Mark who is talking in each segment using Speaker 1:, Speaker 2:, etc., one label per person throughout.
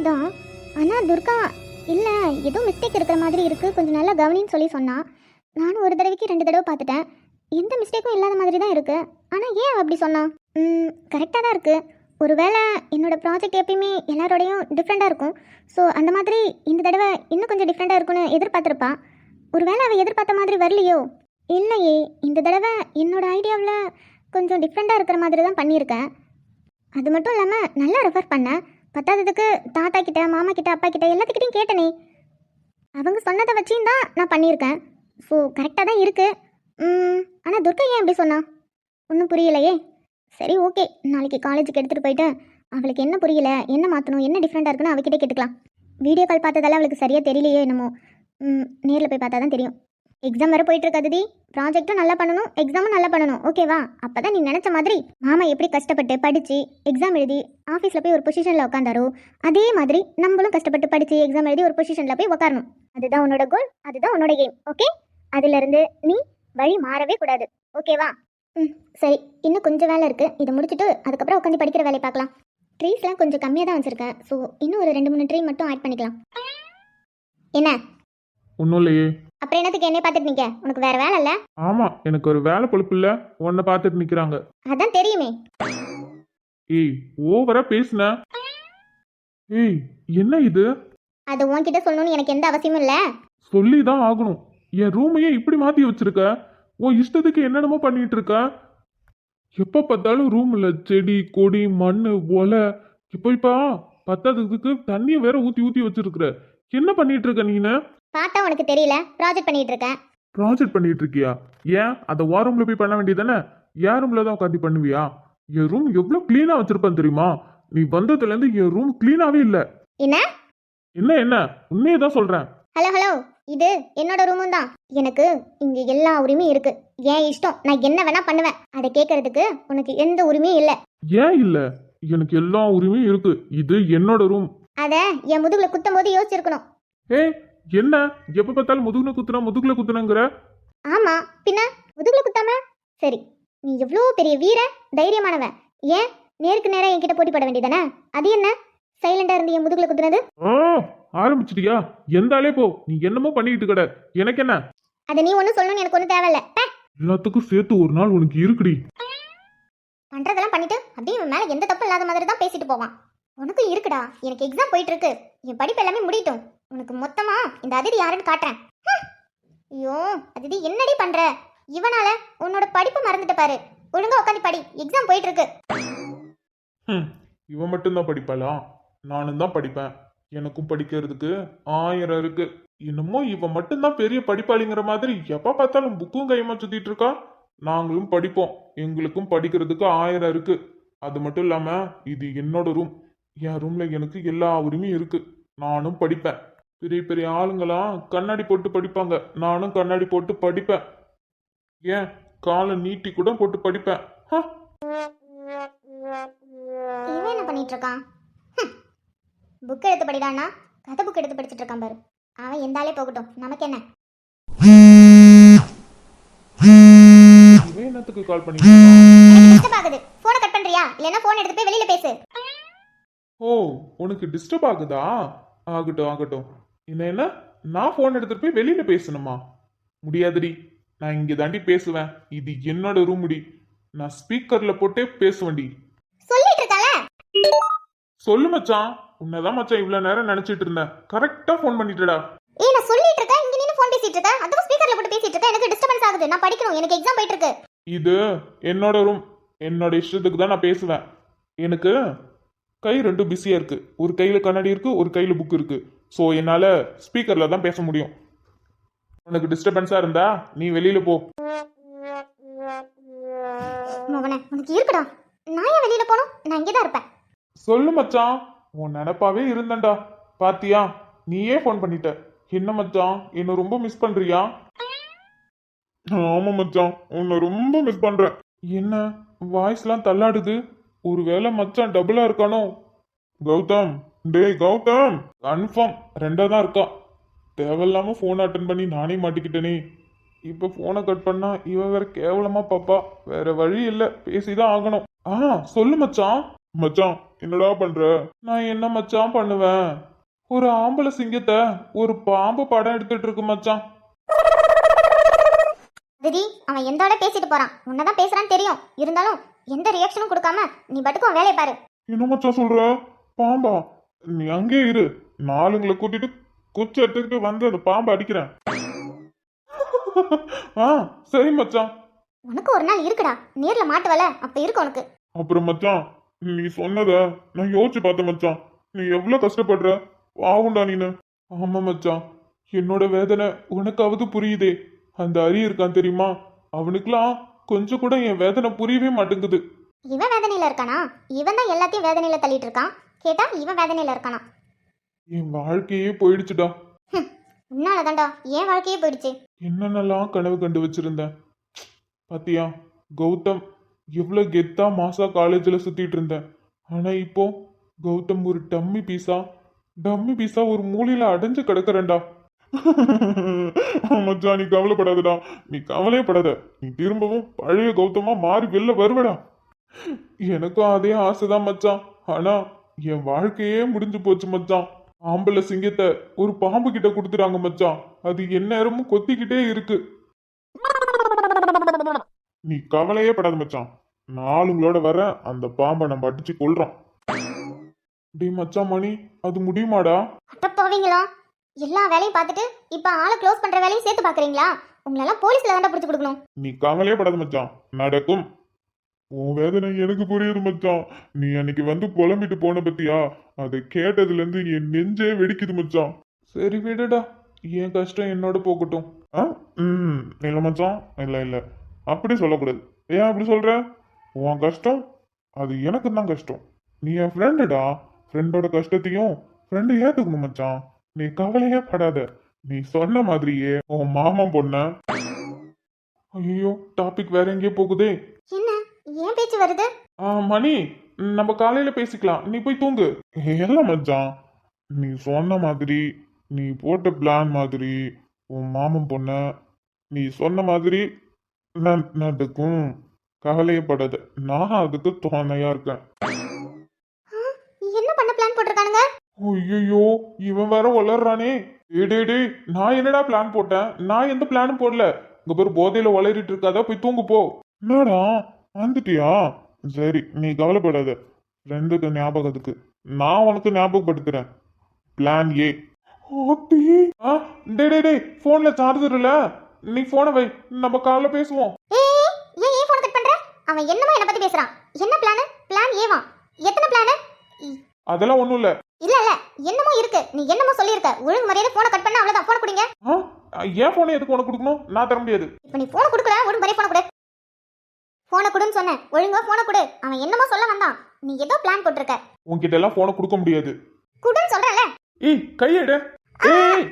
Speaker 1: தான். ஆனால் துர்கா இல்லை ஏதோ மிஸ்டேக் இருக்கிற மாதிரி இருக்குது, கொஞ்சம் நல்லா கவனின்னு சொல்லி சொன்னான். நானும் ஒரு தடவைக்கு 2 தடவை பார்த்துட்டேன், எந்த மிஸ்டேக்கும் இல்லாத மாதிரி தான் இருக்குது. ஆனால் ஏன் அப்படி சொன்னான்? கரெக்டாக தான் இருக்குது. ஒருவேளை என்னோட ப்ராஜெக்ட் எப்பயுமே எல்லாரோடையும் டிஃப்ரெண்ட்டாக இருக்கும். ஸோ அந்த மாதிரி இந்த தடவை இன்னும் கொஞ்சம் டிஃப்ரெண்ட்டாக இருக்கும்னு எதிர்பார்த்துருப்பா. ஒருவேளை அவள் எதிர்பார்த்த மாதிரி வரலையோ? இல்லையே, இந்த தடவை என்னோட ஐடியாவில் கொஞ்சம் டிஃப்ரெண்ட்டாக இருக்கிற மாதிரி தான் பண்ணியிருக்கேன். அது மட்டும் இல்லாமல் நல்லா ரெஃபர் பண்ணேன். பத்தாததுக்கு தாத்தா கிட்ட, மாமா கிட்ட, அப்பா கிட்ட எல்லாத்துக்கிட்டையும் கேட்டனே. அவங்க சொன்னதை வச்சும் தான் நான் பண்ணியிருக்கேன். ஸோ கரெக்டாக தான் இருக்குது. ஆனால் துர்கா ஏன் இப்படி சொன்னா ஒன்றும் புரியலையே. சரி, ஓகே, நாளைக்கு காலேஜுக்கு எடுத்துகிட்டு போயிட்டு அவளுக்கு என்ன புரியல, என்ன மாற்றணும், என்ன டிஃப்ரெண்ட்டாக இருக்குன்னு அவகிட்டே கேட்டுக்கலாம். வீடியோ கால் பார்த்ததால அவளுக்கு சரியாக தெரியலையே என்னமோ. நேரில் போய் பார்த்தா தான் தெரியும். எக்ஸாம் வர போயிட்டு இருக்காது தி. ப்ராஜெக்ட்டும் நல்லா பண்ணணும், எக்ஸாமும் நல்லா பண்ணணும், ஓகேவா? அப்போ தான் நீ நினச்ச மாதிரி மாமா எப்படி கஷ்டப்பட்டு படித்து எக்ஸாம் எழுதி ஆஃபீஸில் போய் ஒரு பொசிஷனில் உட்காந்தாரோ அதே மாதிரி நம்மளும் கஷ்டப்பட்டு படித்து எக்ஸாம் எழுதி ஒரு பொசிஷனில் போய் உட்காரணும். அதுதான் உன்னோட கோல், அதுதான் உன்னோட கேம், ஓகே? அதிலிருந்து நீ வழி மாறவே கூடாது, ஓகேவா? சரி, இன்னும் கொஞ்சம் வேலை இருக்குது, இதை முடிச்சுட்டு அதுக்கப்புறம் உட்காந்து படிக்கிற வேலையை பார்க்கலாம். ட்ரீஸ்லாம் கொஞ்சம் கம்மியாக தான் வச்சுருக்கேன். ஸோ இன்னும் ஒரு 2-3 ட்ரீ மட்டும் ஆட் பண்ணிக்கலாம். என்ன?
Speaker 2: ஒன்றும் இல்லையே.
Speaker 1: அப்புறம் என்னத்துக்கு என்னை பார்த்துட்டு நிற்க? உனக்கு வேற வேலை இல்லை?
Speaker 2: ஆமா, எனக்கு ஒரு வேலை பொழுப்பு இல்லை, உன்னை பார்த்துட்டு நிற்கிறாங்க.
Speaker 1: அதான் தெரியுமே.
Speaker 2: ஏய், ஓவரா பேசுன. ஏய், என்ன இது?
Speaker 1: அது உன்கிட்ட சொல்லணும்னு எனக்கு எந்த அவசியமும் இல்லை.
Speaker 2: சொல்லி தான் ஆகணும். என் ரூமையே இப்படி மாற்றி வச்சிருக்க. உன் இஷ்டத்துக்கு என்னென்னமோ பண்ணிட்டு இருக்க. எப்போ பார்த்தாலும் ரூம்ல செடி கொடி மண் ஒலை, இப்பா பத்தாததுக்கு தண்ணியை வேற ஊற்றி ஊற்றி வச்சிருக்கிற. என்ன பண்ணிட்டு இருக்க நீனு?
Speaker 1: பார்த்தா உனக்கு தெரியல, ப்ராஜெக்ட் பண்ணிட்டு இருக்கேன்.
Speaker 2: ப்ராஜெக்ட் பண்ணிட்டு இருக்கியா? ஏன் அதை வா ரூம்ல போய் பண்ண வேண்டியதானே? என் ரூம்ல தான் உட்காந்து பண்ணுவியா? என் ரூம் எவ்வளோ கிளீனா வச்சிருப்பேன் தெரியுமா? நீ வந்ததுல இருந்து என் ரூம் கிளீனாவே இல்லை.
Speaker 1: என்ன
Speaker 2: என்ன என்ன உண்மையே தான் சொல்றேன்.
Speaker 1: ஹலோ, இது என்னோட ரூமும் தான். எனக்கு இங்க எல்லா உரிமையும் இருக்கு. ஏன் இஷ்டம், நான் என்ன வேணா பண்ணுவேன். அதை கேட்கறதுக்கு உனக்கு எந்த உரிமையும் இல்லை.
Speaker 2: ஏன் இல்ல? எனக்கு எல்லா உரிமையும் இருக்கு. இது என்னோட ரூம்.
Speaker 1: அத என் முதுகுல குத்தும் போது யோசிச்சிருக்கணும்.
Speaker 2: ஏய், என்ன எப்ப பார்த்தாலும் முதுகுல குத்துனங்கிற?
Speaker 1: ஆமா, பின்ன முதுகுல குத்தாம? சரி, நீ எவ்வளோ பெரிய வீர தைரியமானவன். ஏன் நேருக்கு நேரா என்கிட்ட போட்டி போட வேண்டியதானே? அது என்ன சைலண்டா இருந்து என் முதுகுல குத்துனது?
Speaker 2: ஆரம்பிச்சிட்டியா? எந்தாலே போ, நீ என்னமோ பண்ணிட்டு கட. எனக்கு என்ன?
Speaker 1: அதை நீ ஒன்னும் சொல்லணும்னு எனக்கு ஒன்றும் தேவையில்ல.
Speaker 2: எல்லாத்துக்கும் சேர்த்து ஒரு நாள் உனக்கு இருக்குடி.
Speaker 1: பண்றதெல்லாம் பண்ணிட்டு அப்படியே இவன் மேல எந்த தப்பு இல்லாத மாதிரி தான் பேசிட்டு போவான். உனக்கும் இருக்குடா. எனக்கு எக்ஸாம் போயிட்டு இருக்கு, என் படிப்பு எல்லாமே முடியட்டும். உனக்கு மொத்தமா இந்த அதிதி யாருன்னு காட்டுறேன். ஐயோ அதிதி, என்னடி பண்ற? இவனால உன்னோட படிப்பு மறந்துட்டு பாரு. ஒழுங்கா உட்காந்து படி, எக்ஸாம் போயிட்டு இருக்கு.
Speaker 2: இவன் மட்டும்தான் படிப்பாளா? நானும் தான் படிப்பேன். எனக்கும் படிக்கிறதுக்கு 1000 இருக்கு. என்னமோ இவன் மட்டும்தான் பெரிய படிப்பாளிங்கிற மாதிரி எப்ப பார்த்தாலும் புக்கும் கையமா சுத்திட்டு இருக்கா. நாங்களும் படிப்போம், எங்களுக்கும் படிக்கிறதுக்கு 1000 இருக்கு. அது மட்டும் இல்லாம இது என்னோட ரூம். என் ரூம்ல எனக்கு எல்லா உரிமையும் இருக்கு. நானும் படிப்பேன். பெரிய பெரிய ஆளுங்களாம் கண்ணாடி போட்டு படிப்பாங்க, நானும் கண்ணாடி போட்டு படிப்பேன். ஏன் காலை நீட்டி கூட போட்டு படிப்பேன்.
Speaker 1: இவன் என்ன பண்ணிட்டு இருக்கான்? புக் எடுத்து படிடானா கதை புக் எடுத்து படிச்சுட்டு இருக்கான் பாரு. அவன் எந்தாலே போகட்டும், நமக்கு என்ன?
Speaker 2: இவன் என்னத்துக்கு கால் பண்ணி?
Speaker 1: டிஸ்டர்ப் ஆகுது. போனை கட் பண்றியா இல்லனா போன் எடுத்து போய் வெளியில பேசு.
Speaker 2: ஓ, உனக்கு டிஸ்டர்ப் ஆகுதா? ஆகட்டும் ஆகட்டும். என்ன நான் போன் எடுத்துட்டு போய் வெளியில பேசணுமா? முடியாதுடி, நான் இங்க தாண்டி பேசுவேன். இது என்னோட ரூம்டி. நான் ஸ்பீக்கர்ல போட்டே பேசுவேன்டி.
Speaker 1: சொல்லிட்டு இருக்கால.
Speaker 2: சொல்லு மச்சான். உன்னதான் மச்சான் இவ்வளவு நேரம் நினைச்சிட்டு இருந்தேன். கரெக்டா போன் பண்ணிட்டடா.
Speaker 1: ஏய், நான் சொல்லிட்டு இருக்கேன், இங்க நின்னு போன் பேசிட்டு இருக்க. அதுவும் ஸ்பீக்கர்ல போட்டு பேசிட்டு இருக்க. எனக்கு டிஸ்டர்பன்ஸ் ஆகுது. நான் படிக்கணும், எனக்கு எக்ஸாம் போயிட்டு இருக்கு.
Speaker 2: இது என்னோட ரூம். என்னோட இஷ்டத்துக்கு தான் நான் பேசுவேன். எனக்கு கை ரெண்டும் பிஸியா இருக்கு. ஒரு கையில கண்ணாடி இருக்கு, ஒரு கையில புக் இருக்கு. ஸோ என்னால ஸ்பீக்கர்ல தான் பேச முடியும். உனக்கு டிஸ்டர்பன்ஸா இருந்தா நீ வெளியில போ.
Speaker 1: மவனே, உனக்கு இருக்குடா. நான் ஏன் வெளியில போணும்? நான் இங்கே தான் இருப்பேன்.
Speaker 2: சொல்லு மச்சான், உன் நினப்பாவே இருந்தேன்டா. பாத்தியா, நீயே ஃபோன் பண்ணிட்ட. என்ன மச்சான், என்ன ரொம்ப மிஸ் பண்றியா? ஆமா மச்சான், உன்னை ரொம்ப மிஸ் பண்றேன். என்ன வாய்ஸ்லாம் தள்ளாடுது? ஒருவேளை மச்சான் டபுளா இருக்கானோ? கௌதம், டேய் கௌதம், கன்ஃபார்ம் 2 தான் இருக்கா. தேவையில்லாம ஃபோன் அட்டன் பண்ணி நானே மாட்டிக்கிட்டேனே. இப்போ ஃபோனை கட் பண்ணா இவ வேற கேவலமா பாப்பா. வேற வழி இல்லை, பேசிதான் ஆகணும். சொல்லு மச்சான். மச்சான் என்னடா பண்ற? நான் என்ன மச்சான் பண்ணுவேன்? ஒரு ஆம்பளை சிங்கத்தை ஒரு பாம்பு படம் எடுத்துட்டு இருக்கு மச்சான்.
Speaker 1: திதி அவன் எந்தோட பேசிட்டு போறான், உன்னதான் பேசுறான்னு தெரியும், இருந்தாலும் எந்த ரியாக்ஷனும் கொடுக்காம நீ பட்டுக்கும் வேலையை பாரு.
Speaker 2: என்ன மச்சான் சொல்ற? பாம்பா? நீ அங்கே இரு, நாலுங்களை கூட்டிட்டு குச்சி எடுத்துக்கிட்டு வந்து அந்த பாம்பை அடிக்கிறேன். ஆ சரி மச்சான்.
Speaker 1: உனக்கு ஒரு நாள் இருக்குடா, நேர்ல மாட்டுவல, அப்ப இருக்கு உனக்கு.
Speaker 2: அப்புறம் மச்சான் நீ சொன்னத நான் யோசிச்சு பார்த்தேன் மச்சான். நீ எவ்வளவு கஷ்டப்படுற, பாவுண்டா நீனு. ஆமா மச்சான், என்னோட வேதனை உனக்காவது புரியுதே. அந்த அரி இருக்கான் தெரியுமா, அவனுக்குலாம் கொஞ்சம் கூட என் வேதனை புரியவே மாட்டேங்குது.
Speaker 1: இவன் வேதனையில இருக்கானா? இவன் தான் எல்லாத்தையும் வேதனையில தள்ளிட்டு இருக்கான். கேட்டா இவன் வேதனையில இருக்கானா?
Speaker 2: என் வாழ்க்கையே போயிடுச்சுடா.
Speaker 1: உன்னாலதான்டா என் வாழ்க்கையே போயிடுச்சு.
Speaker 2: என்னென்னலாம் கனவு கண்டு வச்சிருந்தேன் பாத்தியா? கௌதம் எவ்வளவு கெத்தா மாசா காலேஜ்ல சுத்திட்டு இருந்தேன். ஆனா இப்போ கௌதம் ஒரு டம்மி பீஸா ஒரு மூலையில அடைஞ்சு கிடக்குறேன்டா. மச்சான் நீ கவலைப்படாதடா, நீ கவலையே படாத. நீ திரும்பவும் பழைய கௌதமா மாறி வெளில வருவடா. எனக்கும் அதே ஆசைதான் மச்சான். ஆனா என் வாழ்க்கையே முடிஞ்சு போச்சு மச்சான். ஆம்பளை சிங்கத்தை ஒரு பாம்பு கிட்ட கொடுத்துறாங்க மச்சான். அது எந்நேரமும் கொத்திக்கிட்டே இருக்கு. நீ கவலையே படாத மச்சான், நாளுங்களோட வர அந்த பாம்பை நம்ம அடிச்சு கொள்றோம். டே மச்சான் மணி, அது முடியுமாடா?
Speaker 1: அட்டப்பாவீங்களா, எல்லா வேலையும் பார்த்துட்டு இப்ப ஆளை க்ளோஸ் பண்ற வேலையும் சேர்த்து பாக்குறீங்களா? உங்களெல்லாம் போலீஸ்ல தாண்டா பிடிச்சு கொடுக்கணும்.
Speaker 2: நீ கவலையே படாத மச்சான், நடக்கும். உன் வேதனை எனக்கு புரியுது மச்சான். நீ அன்னைக்கு வந்து புலம்பிட்டு போன பத்தியா, அதை கேட்டதுல இருந்து என் நெஞ்சே வெடிக்குது மச்சான். சரி விடுடா, என் கஷ்டம் என்னோட போகட்டும். இல்ல மச்சான், இல்ல அப்படி சொல்லக்கூடாது. ஏன் அப்படி சொல்ற? உன் கஷ்டம் அது எனக்கு தான் கஷ்டம். நீ என் ஃப்ரெண்டுடா, ஃப்ரெண்டோட கஷ்டத்தையும் ஃப்ரெண்டு ஏத்துக்கணும் மச்சான். நீ கவலையே படாத. நீ சொன்ன மாதிரியே உன் மாமன் பொண்ண. ஐயோ டாபிக் வேற எங்கேயோ போகுதே.
Speaker 1: என்ன ஏன் பேச்சு வருது?
Speaker 2: மணி, நம்ம காலையில பேசிக்கலாம், நீ போய் தூங்கு. இல்ல மச்சான், நீ சொன்ன மாதிரி, நீ போட்ட பிளான் மாதிரி உன் மாமன் பொண்ண நீ சொன்ன மாதிரி நடக்கும். கவலையே படாத, நான் அதுக்கு துணையா இருக்கேன்.
Speaker 1: என்ன பண்ண பிளான் போட்டிருக்கானுங்க?
Speaker 2: ஐயோ இவன் வேற வளர்றானே. டேய் நான் என்னடா பிளான் போட்டேன்? நான் எந்த பிளானும் போடல. இங்க பேர் போதையில வளரிட்டு இருக்காத, போய் தூங்கு போ. என்னடா வந்துட்டியா? சரி நீ கவலைப்படாத. ரெண்டுக்கு ஞாபகத்துக்கு நான் உனக்கு ஞாபகப்படுத்துறேன். Plan A. டே போன்ல சார்ஜர் இல்ல, நீ போனை வை, நம்ம காலைல பேசுவோம்.
Speaker 1: ஏன் ஏன் போன் கட் பண்ற? அவன் என்னமோ என்ன பத்தி பேசுறான். என்ன பிளான்? பிளான் ஏவா? எத்தனை பிளான்?
Speaker 2: அதெல்லாம் ஒண்ணும் இல்ல.
Speaker 1: இல்ல என்னமோ இருக்கு, நீ என்னமோ சொல்லிருக்க. ஒழுங்கு மரியாதை போனை கட் பண்ணா அவ்வளவுதான். போன் கொடுங்க.
Speaker 2: ஏன் போனை எதுக்கு உனக்கு கொடுக்கணும்? நான் தர முடியாது.
Speaker 1: இப்ப நீ போனை கொடுக்கல, ஒழுங்கு மரியாதை போனை கொடு. போனை கொடுன்னு சொன்னேன், ஒழுங்கா போனை கொடு. அவன் என்னமோ சொல்ல வந்தான், நீ ஏதோ பிளான் போட்டிருக்க.
Speaker 2: உன்கிட்ட எல்லாம் போனை கொடுக்க முடியாது.
Speaker 1: குடுன்னு சொல்றல.
Speaker 2: ஏய் கையெடு. ஏய்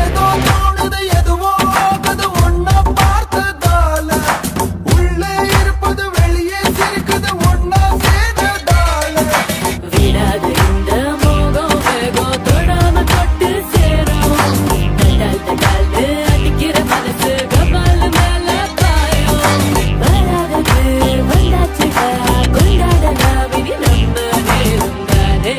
Speaker 3: ஏதோ தோணுது, எதுவோ ஆகுது ஒன்ன பார்த்ததால. உள்ளே இருப்பது வெளியே சிரிக்குது ஒன்னா சேர்ந்ததால.
Speaker 4: விடாது இந்த மோகம் வேகம் தொடாம தொட்டு சேரும். தட்டால் அடிக்கிற மனசு கபால் மேல பாயும். வராதது வந்தாச்சுடா, கொண்டாடலாம் இனி நம்ம நேரம் தானே.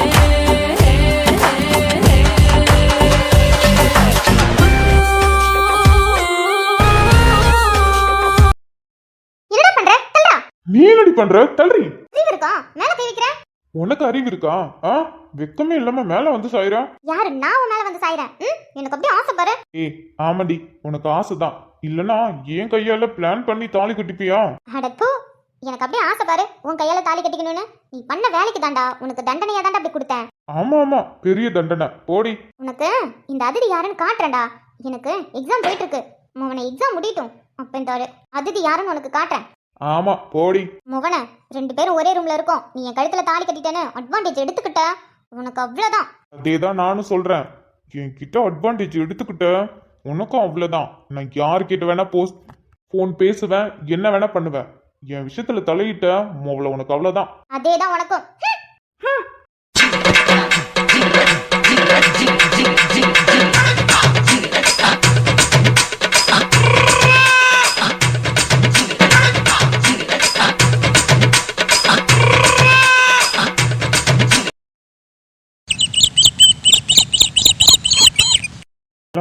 Speaker 1: என்னடா பண்ற? தள்ளுடா.
Speaker 2: நீ என்னடி பண்ற? தள்ளி.
Speaker 1: அறிவு இருக்கா? மேல கை வைக்கிற?
Speaker 2: உனக்கு அறிவு இருக்கா? வெக்கமே இல்லாம மேல வந்து சாயிரா.
Speaker 1: யாரு? நான் உன் மேல வந்து சாயிறேன்? எனக்கு அப்படியே ஆசை பாரு.
Speaker 2: ஏய் ஆமாடி, உனக்கு ஆசைதான். இல்லனா என் கையால பிளான் பண்ணி தாலி கட்டிப்பியா?
Speaker 1: அடப்பு, எனக்கு அப்படியே ஆசை பாரு உன் கையால தாலி கட்டிக்கணும்னு. நீ பண்ண வேலைக்கு தாண்டா, உனக்கு தண்டனையா தாண்டா அப்படி கொடுத்தேன்.
Speaker 2: ஆமா பெரிய தண்டனை போடி.
Speaker 1: உனக்கு இந்த அதிதி யாருன்னு காட்டுறேன்டா. எனக்கு எக்ஸாம் போயிட்டு இருக்கு, மோவனை எக்ஸாம் முடியட்டும், அப்ப இந்த ஒரு அதிதி யாருன்னு உனக்கு காட்டுறேன்.
Speaker 2: ஆமா போடி.
Speaker 1: மோவனை, 2 பேரும் ஒரே ரூம்ல இருக்கோம். நீ என் கழுத்துல தாலி கட்டிட்டேன்னு அட்வான்டேஜ் எடுத்துக்கிட்ட, உனக்கு அவ்வளவுதான்.
Speaker 2: அதேதான் நானும் சொல்றேன். என்கிட்ட அட்வான்டேஜ் எடுத்துக்கிட்ட உனக்கும் அவ்வளவுதான். நான் யார்கிட்ட வேணா போன் பேசுவேன், என்ன வேணா பண்ணுவேன். என் விஷயத்துல தலையிட்ட உனக்கு அவ்வளவுதான்.
Speaker 1: அதேதான் உனக்கும்.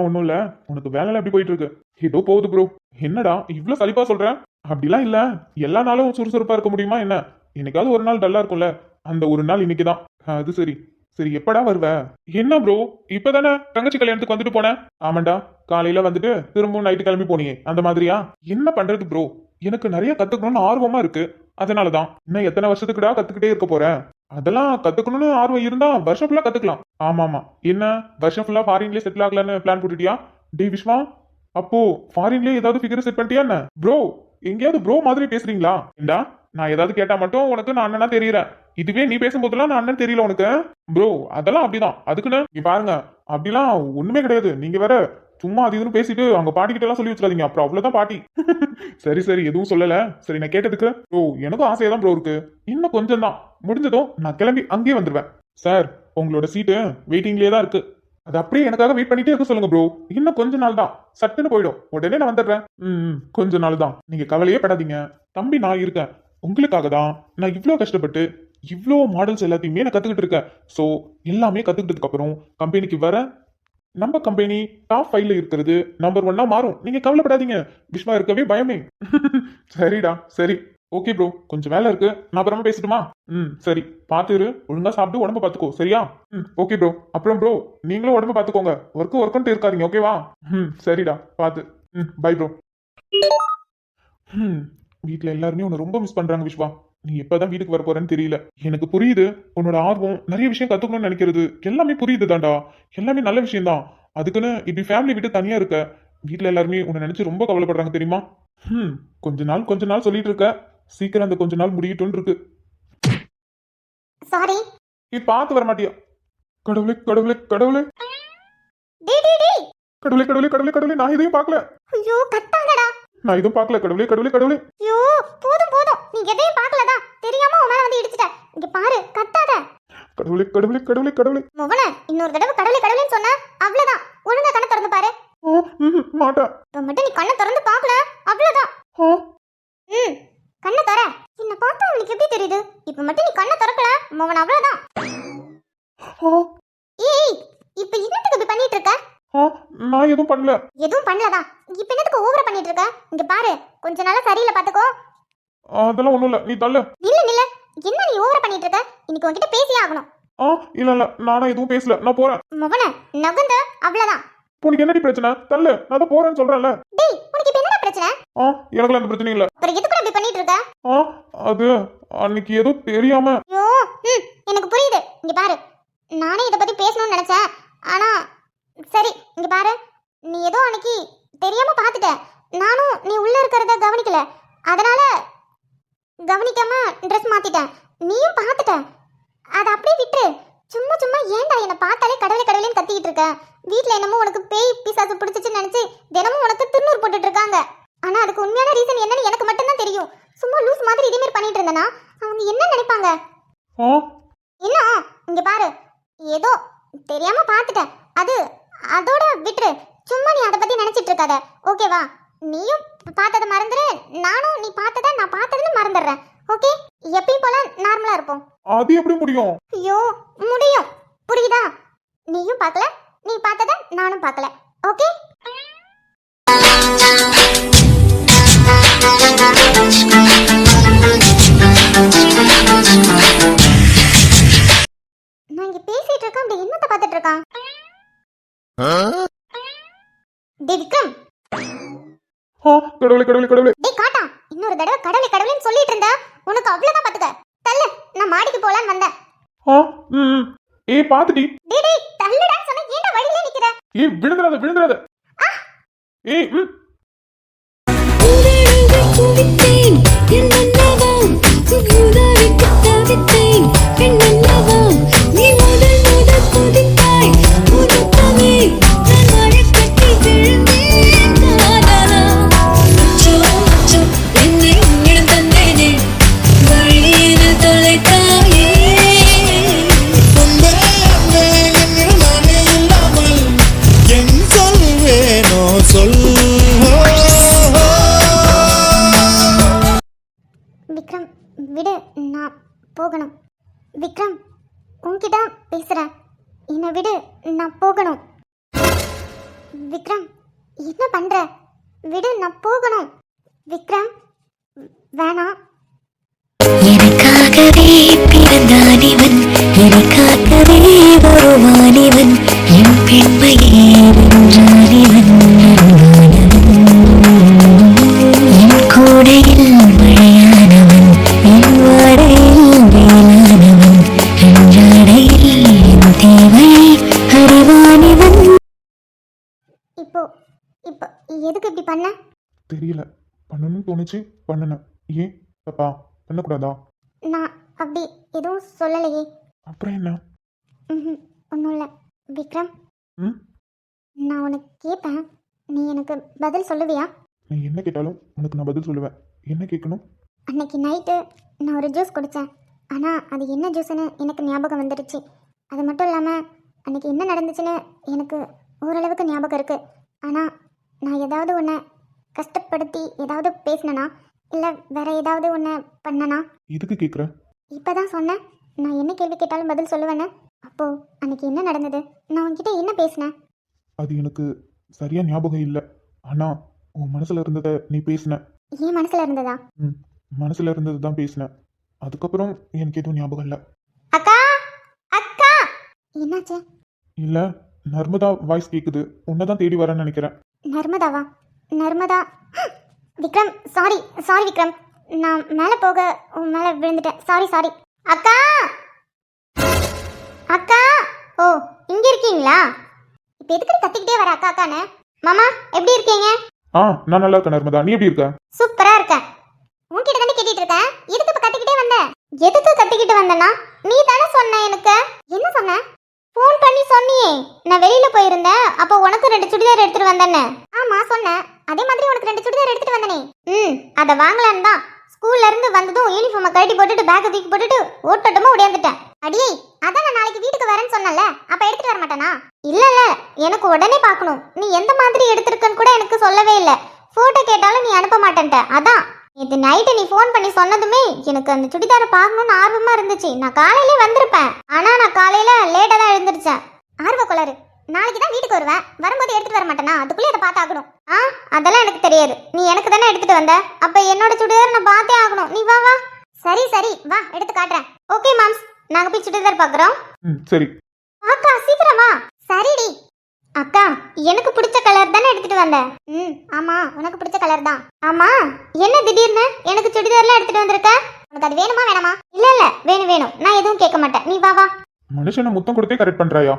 Speaker 2: ஒன்றும் இல்லை, உனக்கு வேலைலாம் எப்படி போயிட்டு இருக்கு? ஏதோ போகுது ப்ரோ. என்னடா இவ்வளோ சலிப்பா சொல்ற? அப்படிலாம் இல்லை, எல்லா நாளும் சுறுசுறுப்பா இருக்க முடியுமா என்ன? என்னைக்காவது ஒரு நாள் டல்லா இருக்கும்ல, அந்த ஒரு நாள் இன்னைக்கு தான். அது சரி. சரி, எப்படா வருவ? என்ன ப்ரோ, இப்பதானே தங்கச்சி கல்யாணத்துக்கு வந்துட்டு போனேன். ஆமாண்டா, காலையில வந்துட்டு திரும்பவும் நைட்டு கிளம்பி போனியே, அந்த மாதிரியா? என்ன பண்றது ப்ரோ, எனக்கு நிறைய கத்துக்கணும்னு ஆர்வமா இருக்கு. அதனாலதான். இன்னும் எத்தனை வருஷத்துக்குடா கத்துக்கிட்டே இருக்க போறேன்? அதெல்லாம் கத்துக்கணும்னு ஆர்வம் இருந்தா வருஷம் ஃபுல்லா கத்துக்கலாம். ஆமா ஆமா, என்ன வருஷம் ஃபுல்லா ஃபாரின்லயே செட்டில் ஆகலான்னு பிளான் போட்டுட்டியா? டே விஸ்வா, அப்போ ஃபாரின்லயே ஏதாவது ஃபிகர் செட் பண்ணிட்டியா என்ன? ப்ரோ, எங்கேயாவது ப்ரோ மாதிரி பேசுறீங்களா? ஏண்டா, நான் ஏதாவது கேட்டா மட்டும் உனக்கு நான் அண்ணனா தெரியறேன். இதுவே நீ பேசும்போதெல்லாம் நான் அண்ணன் தெரியல உனக்கு. ப்ரோ, அதெல்லாம் அப்படிதான். அதுக்குன்னு நீ பாருங்க, அப்படிலாம் ஒண்ணுமே கிடையாது. நீங்க வேற சும்மா அது இதுன்னு பேசிட்டு அங்க பாட்டிக்கிட்ட எல்லாம் சொல்லி வச்சிடாதீங்க, அப்புறம் அவ்வளவுதான் பாட்டி. சரி சரி, எதுவும் சொல்லல. சரி, நான் கேட்டதுக்கு ப்ரோ எனக்கும் ஆசையா தான் ப்ரோ இருக்கு. இன்னும் கொஞ்சம் தான், முடிஞ்சதும் நான் கிளம்பி அங்கேயே வந்துருவேன். சார், உங்களோட சீட்டு வெயிட்டிங்லயே தான் இருக்கு. அது அப்படியே எனக்காக வெயிட் பண்ணிட்டே இருக்க சொல்லுங்க ப்ரோ. இன்னும் கொஞ்ச நாள் தான், சட்டுன்னு போயிடும். உடனே நான் வந்துடுறேன். கொஞ்ச நாள் தான், நீங்க கவலையே படாதீங்க. தம்பி, நான் இருக்கேன். உங்களுக்காக தான் நான் இவ்வளோ கஷ்டப்பட்டு இவ்வளோ மாடல்ஸ் எல்லாத்தையுமே நான் கத்துக்கிட்டு இருக்கேன். ஸோ எல்லாமே கத்துக்கிட்டதுக்கு அப்புறம் கம்பெனிக்கு வர நம்ம கம்பெனி டாப் 5ல இருக்கிறது நம்பர் 1 மாறும். நீங்க கவலைப்படாதீங்க. விஸ்வா இருக்கவே பயமே. சரிடா, சரி. ஓகே ப்ரோ, கொஞ்சம் வேலை இருக்கு, நான் அப்புறமா பேசட்டுமா? சரி, பார்த்துரு, ஒழுங்கா சாப்பிட்டு உடம்ப பார்த்துக்கோ, சரியா? Okay bro. அப்புறம் ப்ரோ, நீங்களும் உடம்ப பார்த்துக்கோங்க. ஒர்க்குன்ட்டு இருக்காதீங்க, ஓகேவா? சரிடா, பார்த்து. Bye bro. வீட்டில் எல்லாருமே உன்னை ரொம்ப மிஸ் பண்றாங்க விஸ்வா. நீ எப்பதான் வீட்டுக்கு வர போறேன்னு தெரியல. எனக்கு புரியுது உன்னோட ஆர்வம், நிறைய விஷயம் கத்துக்கணும்னு நினைக்கிறது எல்லாமே புரியுது தான்டா. எல்லாமே நல்ல விஷயம் தான். அதுக்குன்னு இப்படி ஃபேமிலி விட்டு தனியா இருக்க, வீட்டில் எல்லாருமே உன்னை நினைச்சு ரொம்ப கவலைப்படுறாங்க தெரியுமா? கொஞ்ச நாள் சொல்லிட்டு இருக்க, சீக்கிரம் அந்த கொஞ்ச நாள் முடியட்டும்னு இருக்கு.
Speaker 1: சாரி.
Speaker 2: நீ பார்த்து வர மாட்டியா? கடவுளே கடவுளே கடவுளே,
Speaker 1: டேய் டேய் டேய்.
Speaker 2: கடவுளே கடவுளே கடவுளே கடவுளே, நான் எதையும் பார்க்கல.
Speaker 1: ஐயோ, கத்தாதடா.
Speaker 2: நான் எதுவும் பார்க்கல. கடவுளே கடவுளே கடவுளே.
Speaker 1: ஐயோ, போதும் போதும். நீ எதையும் பார்க்கலடா. தெரியாம உன் மேல வந்து இடிச்சிட்ட. இங்க பாரு, கத்தாத.
Speaker 2: கடவுளே கடவுளே கடவுளே கடவுளே.
Speaker 1: மோகன, இன்னொரு தடவை கடவுளே கடவுளேன்னு சொன்ன அவ்வளவுதான். ஒழுங்கா கண்ணை திறந்து பாரு.
Speaker 2: மாட்டேன்.
Speaker 1: இப்ப மட்டும் நீ கண்ணை திறந்து பார்க்கல, அவ்வளவுதான். கண்ணை தர. என்ன பார்த்தா உனக்கு எப்படி தெரியுது? இப்ப மட்டும் நீ கண்ணை திறக்கல, மோகன், அவ்வளவுதான். ஏய், இப்ப என்னத்துக்கு இப்படி பண்ணிட்டு இருக்க?
Speaker 2: நான் எதுவும் பண்ணல.
Speaker 1: எதுவும் பண்ணலதா? இப்ப என்னத்துக்கு ஓவரா பண்ணிட்டு இருக்க? இங்க பாரு, கொஞ்ச நாளா சரியில்லை, பாத்துக்கோ.
Speaker 2: அதெல்லாம் ஒண்ணும் இல்ல, நீ தள்ளு.
Speaker 1: நில்ல நில்ல. என்ன நீ ஓவரா பண்ணிட்டு இருக்க? இன்னைக்கு உன்கிட்ட பேசியே ஆகணும்.
Speaker 2: இல்ல இல்ல, நானும் எதுவும் பேசல, நான் போறேன்.
Speaker 1: மோகன, நகுந்த, அவ்வளவுதான்.
Speaker 2: உனக்கு என்னடி பிரச்சனை? தள்ளு, நான் தான் போறேன்னு சொல்றேன்ல.
Speaker 1: டேய், உனக்கு இப்ப என்னடா பிரச்சனை?
Speaker 2: எனக்குலாம் எந்த பிரச்சனையும் இல்ல.
Speaker 1: அப்புறம் எதுக்கு இப்படி பண்ணிட்டு இருக்க?
Speaker 2: அது அன்னைக்கு ஏதோ தெரியாம.
Speaker 1: ஐயோ, எனக்கு புரியுது. இங்க பாரு, நானே இத பத்தி பேசணும்னு நினைச்சேன். ஆனா சரி, இங்க பாரு, நீ ஏதோ அன்னைக்கு தெரியாம பாத்துட்ட. நானும் நீ உள்ள இருக்கிறத கவனிக்கல, அதனால கவனிக்காம ட்ரெஸ் மாத்திட்டேன். நீயும் பாத்துட்ட. அதை அப்படியே விட்டு சும்மா சும்மா ஏன்டா என்ன பார்த்தாலே கடவுளே கடவுளேன்னு கத்திக்கிட்டு இருக்க? வீட்ல என்னமோ உனக்கு பேய் பிசாசு பிடிச்சிச்சுன்னு நினைச்சு தினமும் உனக்கு திருநூறு போட்டுட்டு இருக்காங்க. ஆனா அதுக்கு உண்மையான ரீசன் என்னன்னு எனக்கு மட்டும்தான் தெரியும். சும்மா லூஸ் மாதிரி இதே மாதிரி பண்ணிட்டு இருந்தனா அவங்க என்ன நினைப்பாங்க? என்ன? இங்க பாரு, ஏதோ தெரியாம பாத்துட்டேன். அதோட விட்டுரு. சும்மா நீ அதை பத்தி நினைச்சிட்டு இருக்காத, ஓகேவா? நீயும் பார்த்ததை மறந்துரு, நானும் நீ பார்த்ததை நான் பார்த்ததுன்னு மறந்துடுறேன். ஓகே, எப்பயும் போல நார்மலா இருப்போம்.
Speaker 2: அது எப்படி முடியும்?
Speaker 1: ஐயோ, முடியும், புரியுதா? நீயும் பார்க்கல, நீ பார்த்ததை நானும் பார்க்கல. ஓகே, நான் இங்க பேசிட்டு இருக்கேன், அப்படி என்னத்தை பார்த்துட்டு இருக்கான்? டேய் விக்ரம்.
Speaker 2: கடவுளே கடவுளே கடவுளே.
Speaker 1: டேய் காட்டா, இன்னொரு தடவை கடவுளே கடவுளேன்னு சொல்லிட்டு இருந்தா உனக்கு அவ்வளவுதான் பாத்துக்க. தள்ளு, நான் மாடிக்கு போலான்னு வந்தேன்.
Speaker 2: பாத்துடி.
Speaker 1: டேய் டேய், தள்ளுடான்னு சொன்னா ஏன்டா வழியிலே நிக்கிற?
Speaker 2: விழுந்துறாத விழுந்துறாத.
Speaker 4: குவித்தேன் என்னென்னவோ குமுதாவிட்டு தவித்தேன் என்னென்னவோ நீ முதல் குதித்தாய் குதித்தவே நான் மழை கட்டி விழுந்தேன் காதலா சோ என்னை உன்னிடம் தந்தேனே வழியின தொலைத்தாயே
Speaker 3: நானே இல்லாமல் என் சொல்வேனோ சொல்.
Speaker 1: விக்ரம், விடு, நான் போகணும். விக்ரம், உன்கிட்ட பேசுறேன், என்னை விடு, நான் போகணும். விக்ரம் என்ன பண்ற? விடு, நான் போகணும். விக்ரம் வேணாம்.
Speaker 4: எனக்காகவே பிறந்தானிவன், எனக்காகவே வருவானிவன், என் பெண்மையே வென்றானிவன், என் கூடையில் மழையானவன், என் வாடையில் வேளானவன், என் ஜாடையில் என் தேவையை அறிவானிவன்.
Speaker 1: இப்போ இப்போ எதுக்கு இப்படி பண்ண?
Speaker 2: தெரியல, பண்ணணும்னு தோணுச்சு, பண்ணுனேன். ஏன் தப்பா? பண்ணக்கூடாதா?
Speaker 1: நான் அப்படி எதுவும் சொல்லலையே.
Speaker 2: அப்புறம் என்ன?
Speaker 1: ஒன்றும் இல்லை. விக்ரம்,
Speaker 2: ம்
Speaker 1: நான் உனக்கு கேட்பேன், நீ எனக்கு பதில் சொல்லுவியா?
Speaker 2: நீ என்ன கேட்டாலும் உனக்கு நான் பதில் சொல்லுவேன். என்ன கேட்கணும்?
Speaker 1: அன்னைக்கு நைட்டு நான் ஒரு ஜூஸ் குடித்தேன். ஆனால் அது என்ன ஜூஸ்னு எனக்கு ஞாபகம் வந்துடுச்சு. அது மட்டும் இல்லாமல் அன்னைக்கு என்ன நடந்துச்சுன்னு எனக்கு ஓரளவுக்கு ஞாபகம் இருக்குது. ஆனால் நான் ஏதாவது ஒன்று கஷ்டப்படுத்தி ஏதாவது பேசினேனா, இல்லை வேற ஏதாவது ஒன்று பண்ணனா?
Speaker 2: எதுக்கு கேட்குற?
Speaker 1: இப்போ தான் சொன்னேன், நான் என்ன கேள்வி கேட்டாலும் பதில் சொல்லுவேன்னு. அப்போது அன்னைக்கு என்ன நடந்தது? நான் உன்கிட்ட என்ன பேசினேன்?
Speaker 2: அது எனக்கு சரியா ஞாபகம் இல்லை. ஆனால் உன் மனசில் இருந்ததை நீ பேசின.
Speaker 1: என் மனசில் இருந்ததா?
Speaker 2: ம் மனசில் இருந்தது தான் பேசினேன். அதுக்கப்புறம் எனக்கு எதுவும் ஞாபகம் இல்லை.
Speaker 1: அக்கா, அக்கா, என்னாச்சு?
Speaker 2: இல்லை, நர்மதா வாய்ஸ் கேட்குது. உன்னை தான் தேடி வரேன்னு நினைக்கிறேன்.
Speaker 1: நர்மதாவா? நர்மதா. விக்ரம், சாரி சாரி விக்ரம், நான் மேலே போக உன் மேலே விழுந்துட்டேன். Sorry sorry. அக்கா, அக்கா, ஓ இங்கே இருக்கீங்களா? இப்போ எதுக்கு கத்திக்கிட்டே வர அக்கா அக்கான்னு? மாமா எப்படி இருக்கீங்க?
Speaker 2: நான் நல்லா இருக்கேன் நர்மதா. நீ எப்படி இருக்க?
Speaker 1: சூப்பராக இருக்கேன். உன்கிட்ட தானே கேட்டுட்டு இருக்கேன், எதுக்கு இப்போ கத்திக்கிட்டே வந்த? எதுக்கு கத்திக்கிட்டு வந்தனா? நீ தானே சொன்ன எனக்கு. என்ன சொன்ன? ஃபோன் பண்ணி சொன்னியே, நான் வெளியில போயிருந்தேன், அப்போ உனக்கு 2 சுடிதார் எடுத்துட்டு வந்தேன்னு. ஆமா சொன்னேன். அதே மாதிரி உனக்கு 2 சுடிதார் எடுத்துட்டு வந்தனே. அதை வாங்கலான்னு தான் ஸ்கூல்ல இருந்து வந்ததும் யூனிஃபார்மை கழட்டி போட்டுட்டு பேக்கை தூக்கி போட்டுட்டு ஓட்டோட்டமா ஓடியாந்துட்டேன். அடியே, அதான் நான் நாளைக்கு வீட்டுக்கு வரேன்னு சொன்னல, அப்ப எடுத்துட்டு வர மாட்டேனா? இல்ல எனக்கு உடனே பார்க்கணும். நீ எந்த மாதிரி எடுத்திருக்கன்னு கூட எனக்கு சொல்லவே இல்லை. போட்டோ கேட்டாலும் நீ அனுப்ப மாட்டேன்ட்ட. அதான் இது நைட்டு நீ ஃபோன் பண்ணி சொன்னதுமே எனக்கு அந்த சுடிதாரை பார்க்கணும்னு ஆர்வமா இருந்துச்சு. நான் காலையிலே வந்திருப்பேன், ஆனா நான் காலையில லேட்டா தான் எழுந்திருச்சேன். ஆர்வ கோளாறு. நாளைக்கு தான் வீட்டுக்கு வருவேன், வரும்போது எடுத்துட்டு வர மாட்டேனா? அதுக்குள்ளே அதை பார்த்தாகணும். அதெல்லாம் எனக்கு தெரியாது. நீ எனக்கு தானே எடுத்துட்டு வந்த, அப்ப என்னோட சுடிதார் நான் பார்த்தே ஆகணும். நீ வா வா. சரி சரி வா, எடுத்து காட்டுறேன். ஓகே மாம்ஸ், நாங்க போய் சுடிதார் பார்க்குறோம்.
Speaker 2: சரி
Speaker 1: அக்கா சீக்கிரம் வா. சரிடி. அக்கா, எனக்கு பிடிச்ச கலர் தானே எடுத்துட்டு வந்த? ஆமா, உனக்கு பிடிச்ச கலர் தான். ஆமா, என்ன திடீர்னு எனக்கு சுடிதார்லாம் எடுத்துட்டு வந்திருக்க? உனக்கு அது வேணுமா வேணாமா? இல்ல இல்ல, வேணும் வேணும், நான் எதுவும் கேட்க மாட்டேன். நீ வா வா.
Speaker 2: மனுஷனை முத்தம் கொடுத்தே கரெக்ட் பண்றாயா?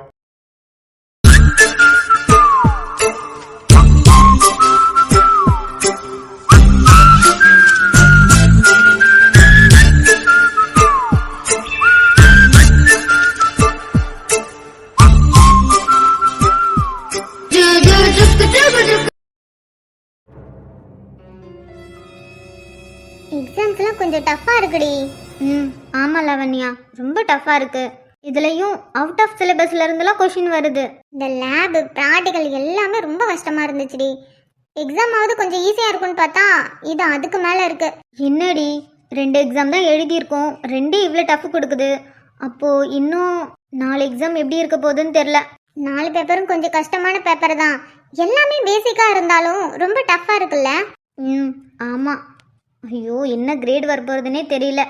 Speaker 1: எக்ஸாம்ஸ்லாம் கொஞ்சம் டஃப்பா இருக்குடி. ஆமா லவண்யா, ரொம்ப டஃப்பா இருக்கு. இதுலயும் அவுட் ஆஃப் சிலபஸ்ல இருந்தெல்லாம் கொஸ்டின் வருது. இந்த லேப் ப்ராக்டிகல் எல்லாமே ரொம்ப கஷ்டமா இருந்துச்சுடி. எக்ஸாம் ஆவது கொஞ்சம் ஈஸியா இருக்கும்னு பார்த்தா இது அதுக்கு மேல இருக்கு. என்னடி, 2 எக்ஸாம் தான் எழுதியிருக்கோம், 2 இவ்வளோ டஃப் கொடுக்குது. அப்போ இன்னும் 4 எக்ஸாம் எப்படி இருக்க போகுதுன்னு தெரியல. 4 பேப்பரும் கொஞ்சம் கஷ்டமான பேப்பர் தான். எல்லாமே பேசிக்கா இருந்தாலும் ரொம்ப டஃப்பா இருக்குல்ல? ஆமா. ஐயோ, என்ன கிரேட் வர போறதுன்னே தெரியல.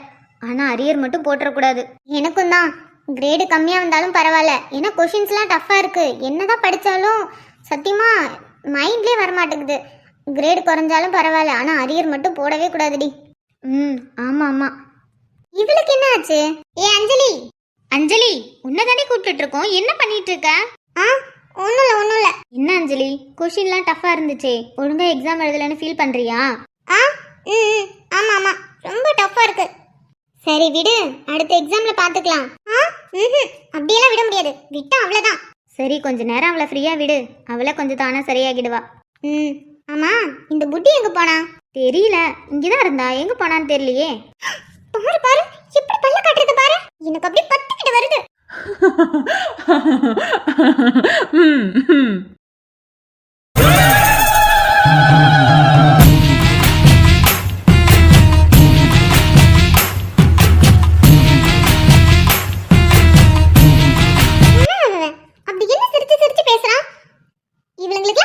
Speaker 1: ஆனா அரியர் மட்டும் போட்டுறக்கூடாது. எனக்கும் தான். கிரேடு கம்மியா வந்தாலும் பரவாயில்ல, ஏன்னா கொஷின்ஸ்லாம் டஃப்பா இருக்கு. என்னதான் படிச்சாலும் சத்தியமா மைண்ட்லயே வரமாட்டேங்குது. கிரேடு குறைஞ்சாலும் பரவாயில்ல, ஆனா அரியர் மட்டும் போடவே கூடாதுடி. ஆமா ஆமா. இவளுக்கு என்ன ஆச்சு? அஞ்சலி, அஞ்சலி, உன்னதானே கூப்பிட்டு இருக்கோம், என்ன பண்ணிட்டு இருக்க? ஒன்றும் இல்லை. என்ன அஞ்சலி, கொஷின்லாம் டஃப்பா இருந்துச்சே, ஒழுங்கா எக்ஸாம் எழுதலன்னு ஃபீல் பண்றியா? ஆமா ஆமா, ரொம்ப டஃப்பா இருக்கு. சரி விடு, அடுத்த எக்ஸாம்ல பாத்துக்கலாம். அப்படியெல்லாம் விட முடியாது, விட்டா அவ்வளவுதான். சரி, கொஞ்ச நேரம் அவளை ஃப்ரீயா விடு, அவளை கொஞ்சம் தானா சரியாகிடுவா. ஆமா, இந்த புட்டி எங்க போனா? தெரியல, இங்கதான் இருந்தா, எங்க போனான்னு தெரியலையே. பாரு பாரு, எப்படி பல்ல காட்டுறது பாரு, எனக்கு அப்படியே பத்திக்கிட்டு வருது. அப்படி என்ன சிரிச்சு சிரிச்சு பேசுறான்? இவங்களுக்கு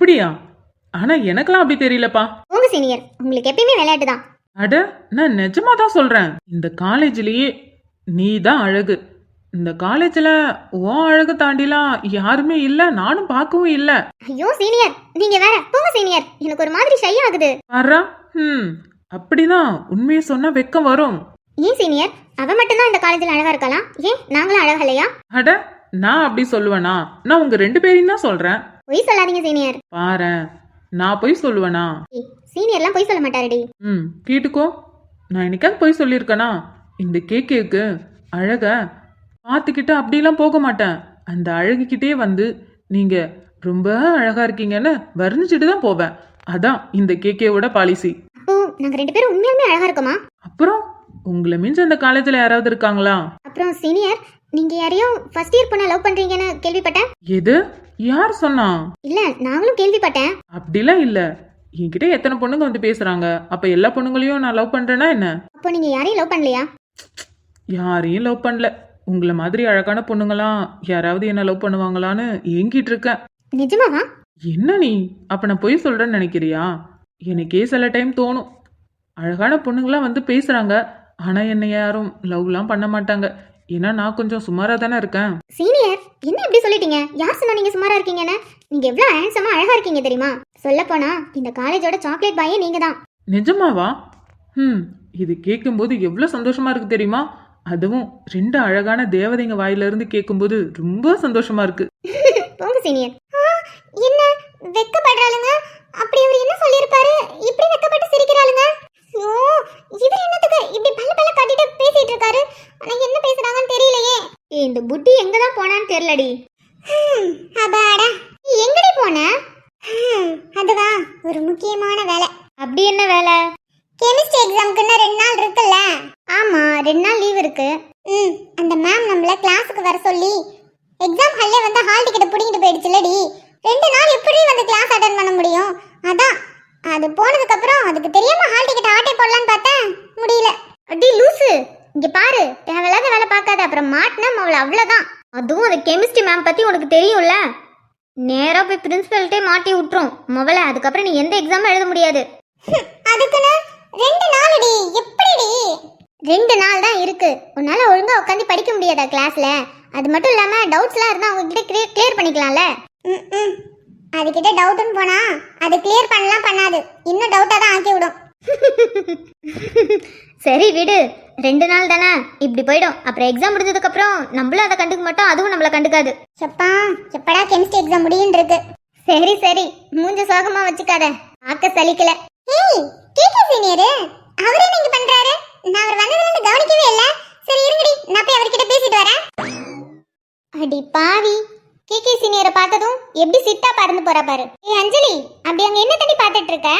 Speaker 5: அப்படியா? ஆனா எனக்கெல்லாம் அப்படி தெரியலப்பா.
Speaker 1: உங்க சீனியர், உங்களுக்கு எப்பயுமே விளையாட்டு தான்.
Speaker 5: அட, நான் நிஜமா தான் சொல்றேன். இந்த காலேஜ்லயே நீ தான் அழகு. இந்த காலேஜ்ல உன் அழகு தாண்டிலாம் யாருமே இல்ல, நானும் பார்க்கவும் இல்ல.
Speaker 1: ஐயோ சீனியர், நீங்க வேற. போங்க சீனியர், எனக்கு ஒரு மாதிரி ஷை ஆகுது.
Speaker 5: பாரா, அப்படிதான். உண்மையை சொன்னா வெக்கம் வரும்.
Speaker 1: ஏன் சீனியர், அவ மட்டும்தான் இந்த காலேஜ்ல அழகா இருக்கலாம், ஏன் நாங்களும் அழகா இல்லையா?
Speaker 5: அட, நான் அப்படி சொல்லுவேனா? நான் உங்க 2 பேரையும் தான் சொல்றேன்.
Speaker 1: பொய் சொல்லாதீங்க சீனியர்.
Speaker 5: பாரேன், நான் போய் சொல்லுவேனா?
Speaker 1: சீனியர்லாம் பொய் சொல்ல மாட்டாருடி.
Speaker 5: கேட்டுக்கோ. நான் என்னைக்காவது போய் சொல்லியிருக்கேனா? இந்த கேக்கு அழக பார்த்துக்கிட்டு அப்படிலாம் போக மாட்டேன். அந்த அழகுக்கிட்டே வந்து நீங்க ரொம்ப அழகா இருக்கீங்கன்னு வர்ணிச்சுட்டு தான் போவேன். அதான் இந்த கேக்கோட பாலிசி.
Speaker 1: அப்போ நாங்க 2 பேரும் உண்மையாலுமே அழகா இருக்கோமா?
Speaker 5: அப்புறம் உங்களை மிஞ்ச அந்த காலேஜ்ல யாராவது இருக்காங்களா?
Speaker 1: அப்புறம் சீனியர், நீங்க யாரையும் ஃபர்ஸ்ட் இயர் பொண்ண லவ் பண்றீங்கன்னு கேள்விப்பட்டேன்.
Speaker 5: எது? யார் சொன்னா?
Speaker 1: இல்ல, நாங்களும் கேள்விப்பட்டேன்.
Speaker 5: அப்படிலாம் இல்ல. என்கிட்ட எத்தனை பொண்ணுங்க வந்து பேசுறாங்க. அப்ப எல்லா பொண்ணுங்களையும் நான் லவ் பண்றேன்னா என்ன?
Speaker 1: அப்போ நீங்க யாரையும் லவ் பண்ணலையா?
Speaker 5: யாரையும் லவ் பண்ணல. உங்களை மாதிரி அழகான பொண்ணுங்களாம் யாராவது என்ன லவ் பண்ணுவாங்களான்னு ஏங்கிட்டு இருக்கேன்.
Speaker 1: நிஜமாவா?
Speaker 5: என்ன நீ அப்ப நான் பொய் சொல்றேன்னு நினைக்கிறியா? எனக்கே சில டைம் தோணும், அழகான பொண்ணுங்களாம் வந்து பேசுறாங்க, ஆனா என்னை யாரும் லவ்லாம் பண்ண மாட்டாங்க. ஏன்னா நான் கொஞ்சம் சுமாரா தானே இருக்கேன்.
Speaker 1: சீனியர், என்ன இப்படி சொல்லிட்டீங்க? யார் சொன்னா நீங்க சுமாரா இருக்கீங்கன்னு? நீங்க எவ்வளவு ஹேண்ட்ஸமா அழகா இருக்கீங்க தெரியுமா? சொல்ல போனா இந்த காலேஜோட சாக்லேட் பாயே நீங்க தான்.
Speaker 5: நிஜமாவா? இது கேட்கும்போது எவ்வளவு சந்தோஷமா இருக்கு தெரியுமா? அதுவும் 2 அழகான தேவதைங்க வாயில இருந்து கேட்கும்போது ரொம்ப சந்தோஷமா இருக்கு.
Speaker 1: போங்க சீனியர். என்ன வெக்கப்படுறாளுங்க? அப்படி அவர் என்ன சொல்லிருப்பாரு? இப்படி வெக்கப்பட்டு சிரிக்கிறாளுங்க. ஐயோ, இவர் என்னத்துக்கு இப்படி பல்ல பல்ல காட்டிட்டு பேசிட்டு இருக்காரு? ஆனா என்ன பேசுறாங்கன்னு தெரியலையே. இந்த புட்டி எங்க தான் போனான்னு தெரியலடி. அபாடா, நீ எங்கடி போன? அதுவா, ஒரு முக்கியமான வேலை. அப்படி என்ன வேலை? கெமிஸ்ட்ரி எக்ஸாம்க்கு இன்னும் 2 நாள் இருக்குல்ல? ஆமா, 2 நாள் லீவ் இருக்கு. அந்த மேம் நம்மள கிளாஸுக்கு வர சொல்லி எக்ஸாம் ஹால்ல வந்து ஹால் டிக்கெட் புடிங்கிட்டு போயிடுச்சுலடி. 2 நாள் எப்படி வந்து கிளாஸ் அட்டெண்ட் பண்ண முடியும்? அதான் அது போனதுக்கு அப்புறம் அதுக்கு தெரியாம ஹால் டிக்கெட் ஆட்டே போடலான்னு பார்த்தேன், முடியல. அடி லூசு, இங்க பாரு, தேவையில்லாத வேலை பார்க்காத, அப்புறம் மாட்டினா அவளை அவ்வளவுதான். அதுவும் அந்த கெமிஸ்ட்ரி மேம் பத்தி உனக்கு தெரியும்ல, நேரா போய் பிரின்சிபல்ட்டே மாட்டி விட்டுரும் மொபைல. அதுக்கப்புறம் நீ எந்த எக்ஸாமும் எழுத முடியாது. அதுக்குன்னு 2 நாள்டி, எப்படிடி? 2 நாள் தான் இருக்கு. உன்னால ஒழுங்கா உட்காந்து படிக்க முடியாதா கிளாஸ்ல? அது மட்டும் இல்லாம டவுட்ஸ்லாம் இருந்தா அவங்க கிட்ட கிளியர் பண்ணிக்கலாம்ல. அதுகிட்ட டவுட்னு போனா அது கிளியர் பண்ணலாம் பண்ணாது, இன்னும் டவுட்டா தான் ஆக்கி விடும். சரி விடு, 2 நாள் தானே, இப்படி போயிடும். அப்புறம் எக்ஸாம் முடிஞ்சதுக்கு அப்புறம் நம்மளும் அதை கண்டுக்க மாட்டோம், அதுவும் நம்மள கண்டுக்காது. சப்பா, எப்படா கெமிஸ்ட்ரி எக்ஸாம் முடியும் இருக்கு. சரி சரி, மூஞ்ச சோகமா வச்சுக்காத, ஆக்க சலிக்கல. ஏய், கேக்க சீனியர், அவரே நீங்க பண்றாரு? நான் அவர் வந்ததுல இருந்து கவனிக்கவே இல்ல. சரி இருங்கடி, நான் போய் அவர்கிட்ட பேசிட்டு வரேன். அடி பாவி, கேகே சீனியரை பார்த்ததும் எப்படி சிட்டா பறந்து போறா பாரு. ஏய் அஞ்சலி, அப்படி அங்க என்ன தண்ணி பார்த்துட்டு இருக்க?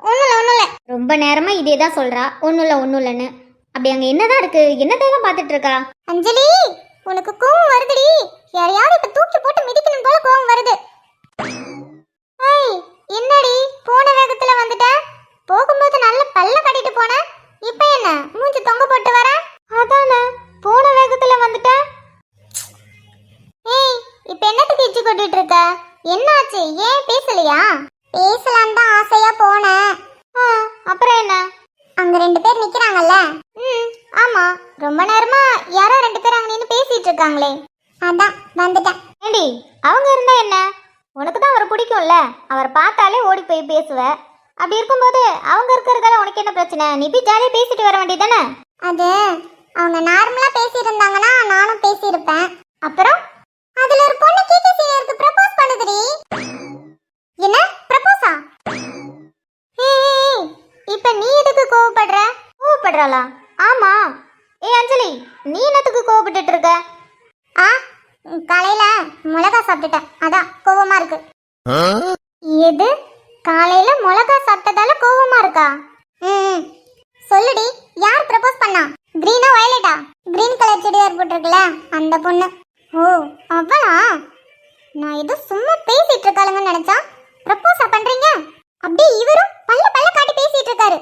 Speaker 1: ஒண்ணுல. ரொம்ப நேரமா இதே தான் சொல்றா, ஒண்ணுலன்னு. அப்படி அங்க என்னதான் இருக்கு? என்னதான் பார்த்துட்டு இருக்கா? அஞ்சலி, உனக்கு கோவம் வருதுடி. யாரையாவது இப்ப தூக்கி போட்டு மிதிக்கணும் போல கோவம் வருது. ஏய், என்னடி போன வேகத்துல வந்துட்ட? போகும்போது நல்ல பல்ல கட்டிட்டு போன, இப்ப என்ன மூஞ்சி தொங்க போட்டு வர? அதானே, போன வேகத்துல வந்துட்ட. ஏய், இப்ப என்னத்துக்கு இச்சி கொட்டிட்டு இருக்க? என்னாச்சு? ஏன் பேசலையா? பேசலாம் தான் ஆசையா போனேன். அப்புறம் என்ன? அங்க 2 பேர் நிக்கிறாங்கல்ல? ஆமா, ரொம்ப நேரமா யாரோ 2 பேர் அங்க நின்னு பேசிட்டு இருக்காங்களே, அதான் வந்துட்டேன். ஏடி, அவங்க இருந்தா என்ன? உனக்கு தான் அவரை பிடிக்கும்ல, அவரை பார்த்தாலே ஓடி போய் பேசுவ. அப்படி இருக்கும்போது அவங்க இருக்கிறதால உனக்கு என்ன பிரச்சனை? நீ போய் ஜாலியா பேசிட்டு வர வேண்டியதானே? அது அவங்க நார்மலா பேசியிருந்தாங்கன்னா நானும் பேசியிருப்பேன். அப்புறம் அதுல ஒரு பொண்ணு கேகே சீனியருக்கு ப்ரப்போஸ் பண்ணுதுடி. என்ன ப்ரப்போஸா? ஏய், இப்ப நீ எதுக்கு கோவப்படுற? கோவப்படுறாளா? ஆமா. ஏய் அஞ்சலி, நீ என்னத்துக்கு கோவப்பட்டுட்டு இருக்க? காலையில மிளகா சாப்பிட்டுட்டேன், அதான் கோவமா இருக்கு. எது? காலையில மிளகா சாப்பிட்டதால கோவமா இருக்கா? சொல்லுடி, யார் ப்ரப்போஸ் பண்ணா? கிரீனா வயலட்டா? கிரீன் கலர் சுடிதார் போட்டிருக்குல அந்த பொண்ணு. ஓ, அவளா? நான் ஏதோ சும்மா பேசிட்டு இருக்காளுங்கன்னு நினைச்சா ப்ரப்போஸா பண்றீங்க? அப்படியே இவரும் பல்ல காட்டி பேசிட்டு இருக்காரு.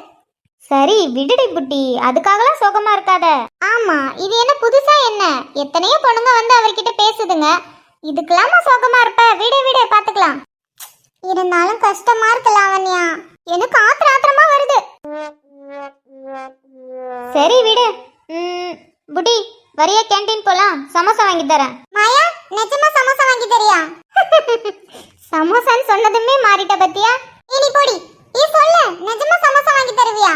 Speaker 1: சரி விடுடி புட்டி, அதுக்காகலாம் சோகமா இருக்காத. ஆமா, இது என்ன புதுசா என்ன? எத்தனையோ பொண்ணுங்க வந்து அவர்கிட்ட பேசுதுங்க, இதுக்கெல்லாமா சோகமா இருப்ப? விடு பாத்துக்கலாம். இருந்தாலும் கஷ்டமா இருக்கு லாவண்யா. எனக்கு ஆத்திரமா வருது. சரி விடு. புடி, வரியா கேண்டீன் போலாம், சமோசா வாங்கி தரேன். மாயா, நிஜமா சமோசா வாங்கி தரியா? சமோசான்னு சொன்னதுமே மாறிட்ட பத்தியா? இனி போடி, நீ சொல்லு, நிஜமா சமோசா வாங்கி தருவியா?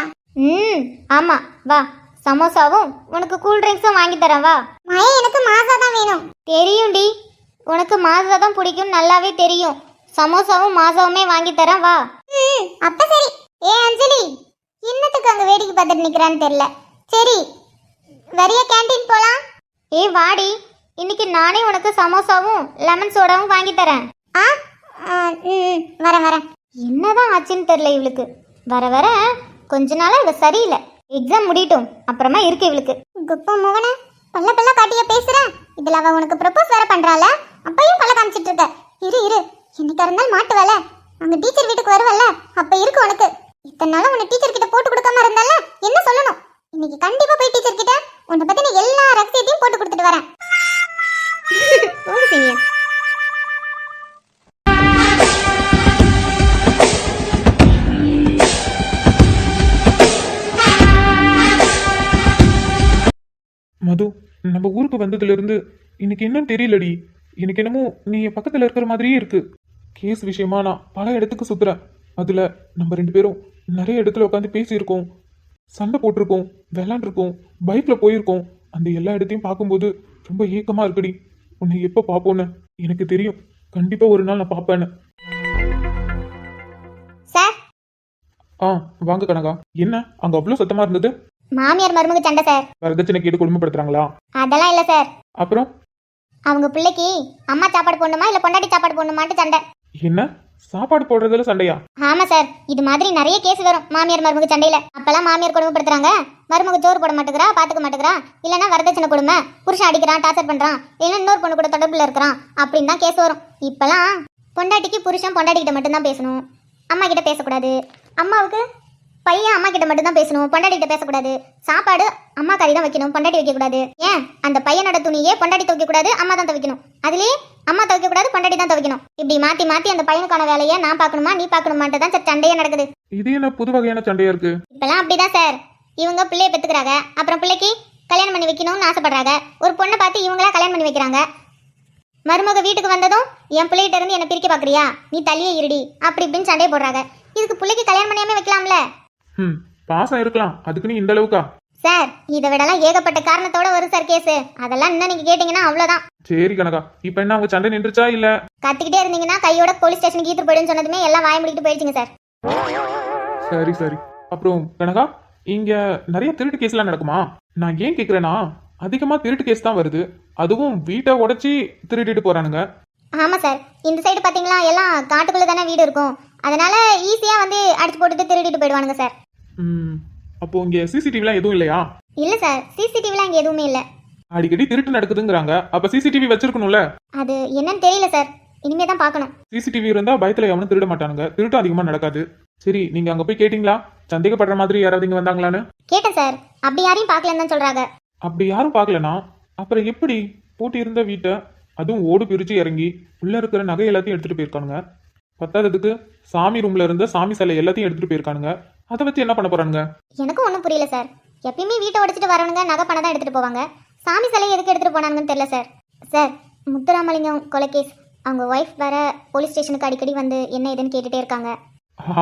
Speaker 1: ஆமா, வா. சமோசாவும் உனக்கு கூல் ட்ரிங்க்ஸும் வாங்கி தரேன், வா. மாயா, எனக்கு மாசா தான் வேணும். தெரியும்டி, உனக்கு மாசா தான் பிடிக்கும், நல்லாவே தெரியும். சமோசாவும் மாசாவுமே வாங்கி தரேன், வா. அப்ப சரி. ஏ அஞ்சலி, இன்னத்துக்கு அங்க வேடிக்கை பார்த்துட்டு நிக்கிறான்னு தெரியல. சரி, வரியா கேண்டீன் போலாம்? ஏ வாடி, இன்னைக்கு நானே உனக்கு சமோசாவும் லெமன் சோடாவும் வாங்கி தரேன். வரேன். என்னதான் ஆச்சுன்னு தெரியல இவளுக்கு. வர வர கொஞ்ச நாளா இவ சரியில்லை. எக்ஸாம் முடியட்டும், அப்புறமா இருக்கு இவளுக்கு. குப்பா மோகன, பல்ல காட்டிய பேசுறேன். இதுல அவ உனக்கு ப்ரப்போஸ் வேற பண்றாள, அப்பையும் பல்ல காமிச்சிட்டு இருக்க. இரு என்னைக்கா இருந்தாலும் மாட்டு வேலை. அங்க டீச்சர் வீட்டுக்கு வருவல்ல, அப்ப இருக்கு உனக்கு. இத்தனை நாளா உன்னை டீச்சர் கிட்ட போட்டு கொடுக்காம இருந்தால என்ன சொல்லணும்? இன்னைக்கு கண்டிப்பா போய் டீச்சர் கிட்ட உன்னை பத்தின எல்லா ரகசியத்தையும் போட்டு கொடுத்துட்டு வரேன்.
Speaker 2: மது, நம்ம ஊருக்கு வந்ததுல இருந்து இன்னைக்கு என்னன்னு தெரியலடி. எனக்கு என்னமோ நீ என் பக்கத்துல இருக்கிற மாதிரியே இருக்கு. கேஸ் விஷயமா நான் பல இடத்துக்கு சுத்துறேன். அதுல நம்ம 2 பேரும் நிறைய இடத்துல உட்காந்து பேசியிருக்கோம், சண்டை போட்டிருக்கோம், விளாண்டுருக்கோம், பைக்ல போயிருக்கோம். அந்த எல்லா இடத்தையும் பார்க்கும்போது ரொம்ப ஏக்கமா இருக்குடி. உன்னை எப்போ பார்ப்போன்னு எனக்கு தெரியும். கண்டிப்பா ஒரு நாள் நான் பார்ப்பேன்னு.
Speaker 1: சார்,
Speaker 2: வாங்க கனகா. என்ன அங்க அவ்வளோ சத்தமா இருந்தது?
Speaker 1: மாமியார் மருமக சண்டை சார்.
Speaker 2: வரதட்சணை கேட்டு கொடுமைப்படுத்துறாங்களா?
Speaker 1: அதெல்லாம் இல்ல சார்.
Speaker 2: அப்புறம்
Speaker 1: அவங்க பிள்ளைக்கு அம்மா சாப்பாடு போடணுமா இல்ல பொண்டாட்டி சாப்பாடு போடணுமான்ட்டு சண்டை.
Speaker 2: என்ன சாப்பாடு போடுறதுல சண்டையா?
Speaker 1: ஆமா சார், இது மாதிரி நிறைய கேஸ் வரும் மாமியார் மருமக சண்டையில. அப்பெல்லாம் மாமியார் கொடுமைப்படுத்துறாங்க, மருமக சோறு போட மாட்டேங்கிறா, பாத்துக்க மாட்டேங்கிறா, இல்லன்னா வரதட்சணை கொடுமை, புருஷன் அடிக்கிறான், டார்ச்சர் பண்றான், இல்லைன்னா இன்னொரு பொண்ணு கூட தொடர்புல இருக்கிறான், அப்படின்னு தான் கேஸ் வரும். இப்பெல்லாம் பொண்டாட்டிக்கு புருஷன் பொண்டாட்டி கிட்ட மட்டும்தான் பேசணும், அம்மா கிட்ட பேசக்கூடாது. அம்மாவுக்கு பையன் அம்மா கிட்ட மட்டும் தான் பேசணும், பொண்டாட்டி கிட்ட பேசக்கூடாது. சாப்பாடு அம்மா கறி தான் வைக்கணும், பொண்டாட்டி வைக்க கூடாது. ஏன் அந்த பையனோட துணியே பொண்டாட்டி துவைக்க கூடாது, அம்மா தான் துவைக்கணும். அதுலயே அம்மா துவைக்க கூடாது, பொண்டாட்டி தான் துவைக்கணும். இப்படி மாத்தி மாத்தி அந்த பையனுக்கான வேலையை நான் பார்க்கணுமா நீ பார்க்கணுமான்ட்டு தான் சண்டையே நடக்குது.
Speaker 2: இது என்ன புது வகையான சண்டையா இருக்கு?
Speaker 1: இப்பெல்லாம் அப்படிதான் சார். இவங்க பிள்ளைய பெத்துக்கிறாங்க, அப்புறம் பிள்ளைக்கு கல்யாணம் பண்ணி வைக்கணும்னு ஆசைப்படுறாங்க. ஒரு பொண்ணை பார்த்து இவங்களா கல்யாணம் பண்ணி வைக்கிறாங்க. மருமக வீட்டுக்கு வந்ததும் என் பிள்ளைகிட்ட இருந்து என்ன பிரிக்க பாக்குறியா, நீ தள்ளியே இருடி, அப்படி இப்படின்னு சண்டையை போடுறாங்க. இதுக்கு பிள்ளைக்கு கல்யாணம் பண்ணியாமே வைக்கலாம்ல.
Speaker 2: பாசம் இருக்கலாம், அதுக்கு நீ இந்த அளவுக்கா?
Speaker 1: சார், இதை விடலாம் ஏகப்பட்ட காரணத்தோட வரும் சார் கேஸ். அதெல்லாம் இன்னும் நீங்க கேட்டீங்கன்னா அவ்வளவுதான்.
Speaker 2: சரி கனகா, இப்ப என்ன அவங்க சண்டை நின்றுச்சா இல்ல?
Speaker 1: கத்திக்கிட்டே இருந்தீங்கன்னா கையோட போலீஸ் ஸ்டேஷனுக்கு ஈத்து போயிடுன்னு சொன்னதுமே எல்லாம் வாய முடிக்கிட்டு போயிடுச்சுங்க சார்.
Speaker 2: சரி. அப்புறம் கனகா, இங்க நிறைய திருட்டு கேஸ்லாம் நடக்குமா? நான் ஏன் கேக்குறேன்னா, அதிகமா திருட்டு கேஸ் தான் வருது, அதுவும் வீட்டை உடைச்சி திருடிட்டு போறானுங்க.
Speaker 1: ஆமா சார், இந்த சைடு பாத்தீங்களா எல்லாம் காட்டுக்குள்ள தானே வீடு இருக்கும், அதனால ஈஸியா வந்து அடிச்சு போட்டுட்டு திருடிட்டு போயிடுவானுங்க சார்.
Speaker 2: அப்போ இங்க சிசிடிவிலாம் எதுவும் இல்லையா?
Speaker 1: இல்ல சார், சிசிடிவிலாம் இங்க எதுவுமே இல்ல.
Speaker 2: அடிக்கடி திருட்டு நடக்குதுங்கிறாங்க, அப்ப சிசிடிவி வச்சிருக்கணும்ல?
Speaker 1: அது என்னன்னு தெரியல சார், இனிமே தான் பார்க்கணும்.
Speaker 2: சிசிடிவி இருந்தா பயத்துல எவனும் திருட மாட்டானுங்க, திருட்டு அதிகமா நடக்காது. சரி, நீங்க அங்க போய் கேட்டீங்களா சந்தேகப்படுற மாதிரி யாராவது இங்க வந்தாங்களான்னு?
Speaker 1: கேட்டேன் சார், அப்படி யாரையும் பார்க்கலன்னு தான் சொல்றாங்க.
Speaker 2: அப்படி யாரும் பார்க்கலனா அப்புறம் எப்படி பூட்டி இருந்த வீட்டை அதுவும் ஓடு பிரிச்சு இறங்கி உள்ள இருக்கிற நகை எல்லாத்தையும் எடுத்துட்டு போயிருக்கானுங்க. பத்தாததுக்கு சாமி ரூம்ல இருந்த சாமி சிலை எல்லாத்தையும் எடுத்துட்டு போயிருக்கானுங்க. அதை வச்சு என்ன பண்ண போறானுங்க?
Speaker 1: எனக்கும் ஒன்றும் புரியல சார். எப்பயுமே வீட்டை உடைச்சிட்டு வரவனுங்க நகை பணம் தான் எடுத்துட்டு போவாங்க, சாமி சிலையை எதுக்கு எடுத்துட்டு போனாங்கன்னு தெரியல சார். சார், முத்துராமலிங்கம் கொலைகேஸ், அவங்க ஒய்ஃப் வேற போலீஸ் ஸ்டேஷனுக்கு அடிக்கடி வந்து என்ன ஏதுன்னு கேட்டுட்டே இருக்காங்க.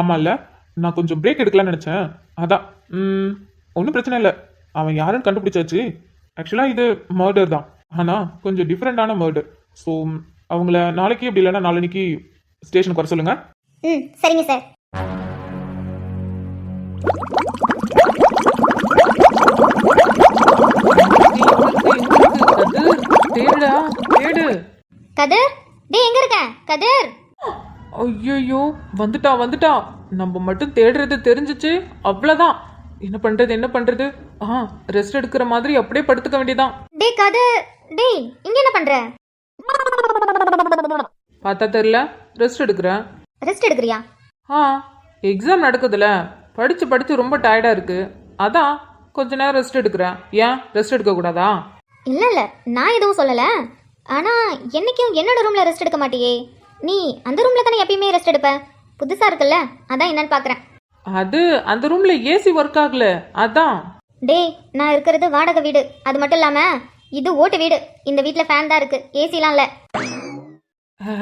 Speaker 2: ஆமாம்ல, நான் கொஞ்சம் பிரேக் எடுக்கலாம்னு நினைச்சேன், அதான். ஒன்றும் பிரச்சனை இல்லை, அவன் யாருன்னு கண்டுபிடிச்சாச்சு. ஆக்சுவலாக இது மர்டர் தான், ஆனால் கொஞ்சம் டிஃப்ரெண்டான மர்டர். ஸோ அவங்கள நாளைக்கு அப்படி இல்லைன்னா நாளைக்கு ஸ்டேஷனுக்கு வர சொல்லுங்க.
Speaker 1: சரிங்க சார். கதிர், டேய் எங்க இருக்க கதிர்?
Speaker 5: ஐயோ, வந்துட்டா. நம்ம மட்டும் தேடுறது தெரிஞ்சிச்சு, அவ்வளவுதான். என்ன பண்றது? ரெஸ்ட் எடுக்கிற மாதிரி அப்படியே படுத்துக்க வேண்டியதான்.
Speaker 1: டேய் கதிர், டேய் இங்க என்ன பண்ற?
Speaker 5: பார்த்தா தெரியல, ரெஸ்ட் எடுக்கிறேன்.
Speaker 1: ரெஸ்ட் எடுக்கறியா?
Speaker 5: எக்ஸாம் நடக்குதுல, படிச்சு ரொம்ப டயர்டா இருக்கு, அதான் கொஞ்ச நேரம் ரெஸ்ட் எடுக்கிறேன். ஏன் ரெஸ்ட் எடுக்க கூடாதா?
Speaker 1: இல்ல நான் எதுவும் சொல்லல. ஆனா என்னைக்கும் என்னோட ரூம்ல ரெஸ்ட் எடுக்க மாட்டியே, நீ அந்த ரூம்ல தானே எப்பயுமே ரெஸ்ட் எடுப்ப, புதுசா இருக்குல்ல, அதான் என்னன்னு பாக்குறேன்.
Speaker 5: அது அந்த ரூம்ல ஏசி ஒர்க் ஆகல, அதான்.
Speaker 1: டேய், நான் இருக்கிறது வாடகை வீடு, அது மட்டும் இல்லாம இது ஓட்டு வீடு. இந்த வீட்ல ஃபேன் தான் இருக்கு, ஏசிலாம் இல்ல.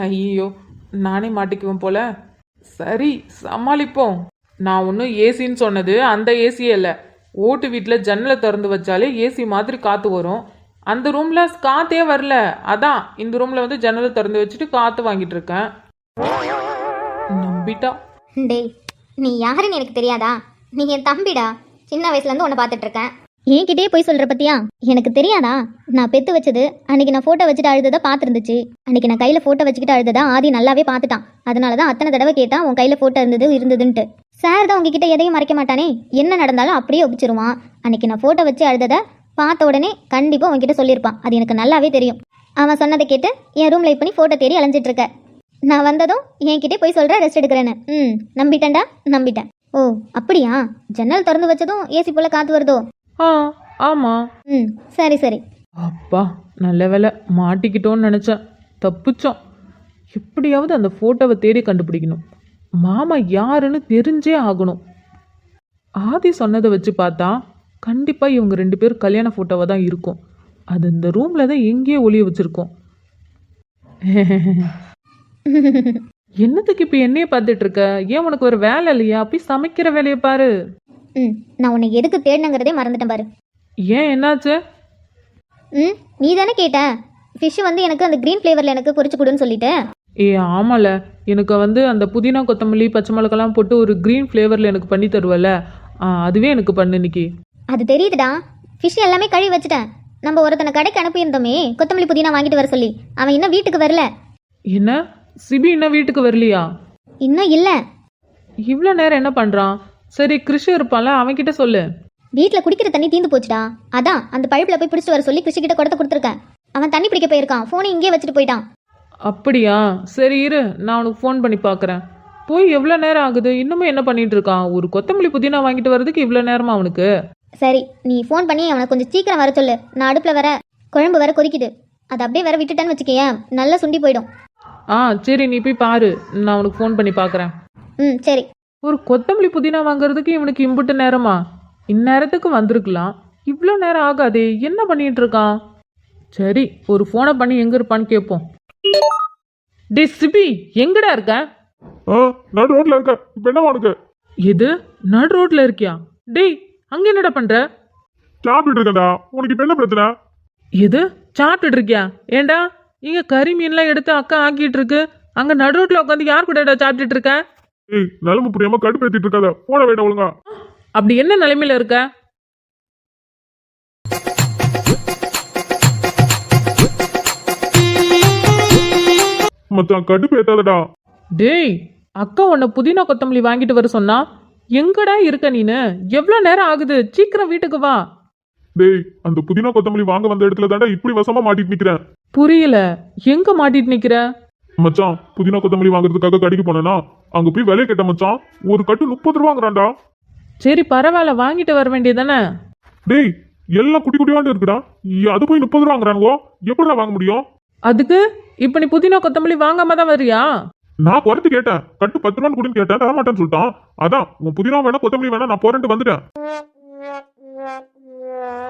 Speaker 5: ஐயோ, நானே மாட்டிக்குவேன் போல. சரி, சமாளிப்போம். நான் ஒன்றும் ஏசின்னு சொன்னது அந்த ஏசியே இல்லை. ஓட்டு வீட்டில் ஜன்னலை திறந்து வச்சாலே ஏசி மாதிரி காற்று வரும். அந்த ரூமில் காற்றே வரல, அதான் இந்த ரூமில் வந்து ஜன்னலை திறந்து வச்சுட்டு காற்று வாங்கிட்டு இருக்கேன். நம்பிட்டா.
Speaker 1: டேய், நீ யாருன்னு எனக்கு தெரியாதா? நீ என் தம்பிடா, சின்ன வயசுல இருந்து உன்னை பார்த்துட்டு இருக்கேன். என்கிட்டயே போய் சொல்ற பத்தியா? எனக்கு தெரியாதா? நான் பெத்து வச்சது அன்னைக்கு நான் போட்டோ வச்சுட்டு அழுததை பார்த்துருந்துச்சு. அன்னைக்கு நான் கையில போட்டோ வச்சுக்கிட்டு அழுததா ஆதி நல்லாவே பார்த்துட்டான். அதனாலதான் அத்தனை தடவை கேட்டான் உன் கையில போட்டோ இருந்ததுன்ட்டு. சார் தான் உங்ககிட்ட எதையும் மறைக்க மாட்டானே, என்ன நடந்தாலும் அப்படியே ஒப்பிச்சிருவான். அன்னைக்கு நான் போட்டோ வச்சு அழுததை பார்த்த உடனே கண்டிப்பா உன்கிட்ட சொல்லியிருப்பான். அது எனக்கு நல்லாவே தெரியும். அவன் சொன்னதை கேட்டு என் ரூம்ல இப்ப நீ போட்டோ தேடி அலைஞ்சிட்டு இருக்க. நான் வந்ததும் என்கிட்டே போய் சொல்ற ரெஸ்ட் எடுக்கிறேன்னு. நம்பிட்டேன்டா, நம்பிட்டேன். ஓ அப்படியா? ஜன்னல் திறந்து வச்சதும் ஏசி போல காத்து வருதோ?
Speaker 5: ஆ ஆமாம்.
Speaker 1: சரி சரி.
Speaker 5: அப்பா, நல்ல வேலை, மாட்டிக்கிட்டோன்னு நினச்சேன். தப்பிச்சோம். எப்படியாவது அந்த ஃபோட்டோவை தேடி கண்டுபிடிக்கணும். மாமா யாருன்னு தெரிஞ்சே ஆகணும். ஆதி சொன்னதை வச்சு பார்த்தா கண்டிப்பாக இவங்க 2 பேரும் கல்யாண ஃபோட்டோவாக தான் இருக்கும். அது இந்த ரூமில் தான் எங்கேயோ ஒளிய வச்சுருக்கோம். என்னத்துக்கு இப்போ என்னையே பார்த்துட்டு இருக்க? ஏன் உனக்கு ஒரு வேலை இல்லையா? போய் சமைக்கிற வேலையை பாரு.
Speaker 1: நான் உன்னை எதுக்கு தேடினங்கிறதே மறந்துட்டேன் பாரு.
Speaker 5: ஏன், என்னாச்சு?
Speaker 1: நீ தானே கேட்ட ஃபிஷ் வந்து எனக்கு அந்த க்ரீன் ஃப்ளேவரில் எனக்கு பொரிச்சு கொடுன்னு சொல்லிட்டு.
Speaker 5: ஆமால, எனக்கு வந்து அந்த புதினா கொத்தமல்லி பச்சை மிளகாலாம் போட்டு ஒரு க்ரீன் ஃப்ளேவரில் எனக்கு பண்ணி தருவல, அதுவே எனக்கு பண்ணு இன்னைக்கு.
Speaker 1: அது தெரியுதுடா, ஃபிஷ் எல்லாமே கழுவி வச்சுட்டேன். நம்ம ஒருத்தனை கடைக்கு அனுப்பியிருந்தோமே கொத்தமல்லி புதினா வாங்கிட்டு வர சொல்லி, அவன் இன்னும் வீட்டுக்கு வரல.
Speaker 5: என்ன, சிபி இன்னும் வீட்டுக்கு வரலையா?
Speaker 1: இன்னும் இல்லை.
Speaker 5: இவ்வளோ நேரம் என்ன பண்ணுறான்? சரி, கிருஷி இருப்பான்ல, அவன்கிட்ட சொல்லு.
Speaker 1: வீட்டில் குடிக்கிற தண்ணி தீந்து போச்சுடா, அதான் அந்த பைப்பில் போய் பிடிச்சிட்டு வர சொல்லி கிருஷி கிட்ட குடத்தை கொடுத்துருக்கேன். அவன் தண்ணி பிடிக்க போயிருக்கான், ஃபோனை இங்கேயே வச்சுட்டு போயிட்டான்.
Speaker 5: அப்படியா? சரி இரு, நான் உனக்கு ஃபோன் பண்ணி பார்க்குறேன். போய் எவ்வளோ நேரம் ஆகுது? இன்னுமே என்ன பண்ணிட்டு இருக்கான்? ஒரு கொத்தமல்லி புதினா வாங்கிட்டு வர்றதுக்கு இவ்வளோ நேரமா அவனுக்கு?
Speaker 1: சரி, நீ ஃபோன் பண்ணி அவனை கொஞ்சம் சீக்கிரம் வர சொல்லு. நான் அடுப்பில் வர குழம்பு வர கொதிக்குது, அதை அப்படியே வர விட்டுட்டேன்னு வச்சுக்கேன், நல்லா சுண்டி போயிடும்.
Speaker 5: சரி, நீ போய் பாரு, நான் உனக்கு ஃபோன் பண்ணி பார்க்குறேன்.
Speaker 1: சரி.
Speaker 5: ஒரு கொத்தமல்லி புதினா வாங்குறதுக்கு இவனுக்கு இம்புட்டு நேரமா? இந்நேரத்துக்கு வந்திருக்கலாம், இவ்வளோ நேரம் ஆகாதே, என்ன பண்ணிட்டு இருக்கான்? சரி, ஒரு ஃபோனை பண்ணி எங்கே இருப்பான்னு கேட்போம். டே சிபி, எங்கடா இருக்க?
Speaker 2: நடு ரோட்ல இருக்க. இப்ப என்ன உனக்கு?
Speaker 5: எது, நடு ரோட்ல இருக்கியா? டேய், அங்க என்னடா பண்ற?
Speaker 2: சாப்பிட்டு இருக்கேன்டா. உனக்கு இப்ப என்ன பிரச்சனை?
Speaker 5: எது, சாப்பிட்டுட்டு இருக்கியா? ஏண்டா, இங்க கறி மீன்லாம் எடுத்து அக்கா ஆக்கிட்டு இருக்கு, அங்க நடு ரோட்ல உட்காந்து யார் கூடடா சாப்பிட்டுட்டு இருக்க?
Speaker 2: ஏய், நிலம புரியாம கடுப்பேத்திட்டு இருக்காத. போன வேண்டாம் ஒழுங்கா.
Speaker 5: அப்படி என்ன நிலைமையில இருக்க?
Speaker 2: மச்சான், கடுப்பு ஏத்தாதடா.
Speaker 5: டேய், அக்கா உன்னை புதினா கொத்தமல்லி வாங்கிட்டு வர சொன்னா, எங்கடா இருக்க நீனு? எவ்வளோ நேரம் ஆகுது, சீக்கிரம் வீட்டுக்கு வா.
Speaker 2: டேய், அந்த புதினா கொத்தமல்லி வாங்க வந்த இடத்துல தாண்டா இப்படி வசமா மாட்டிட்டு நிக்கிறேன்.
Speaker 5: புரியல, எங்க மாட்டிட்டு நிக்கிற?
Speaker 2: மச்சான், புதினா கொத்தமல்லி வாங்குறதுக்காக கடைக்கு போனேன்னா அங்க போய் விலைய கேட்ட மச்சான். ஒரு கட்டு 30 ரூபாங்கிறான்டா.
Speaker 5: சரி பரவாயில்ல, வாங்கிட்டு வர வேண்டியதானே?
Speaker 2: டேய், எல்லாம் குட்டி குட்டியாண்டு இருக்குடா. அது போய் 30 ரூபாங்கிறானுவோ. எப்படிடா வாங்க முடியும்?
Speaker 5: அதுக்கு இப்ப நீ புதினா கொத்தமல்லி வாங்காம தான் வரியா?
Speaker 2: நான் குறைச்சு கேட்டேன். கட்டு 10 ரூபான்னு குடின்னு கேட்டேன், தர மாட்டேன்னு சொல்லிட்டான். அதான் உன் புதினா வேணா கொத்தமல்லி வேணா நான் போறேன்ட்டு வந்துட்டேன்.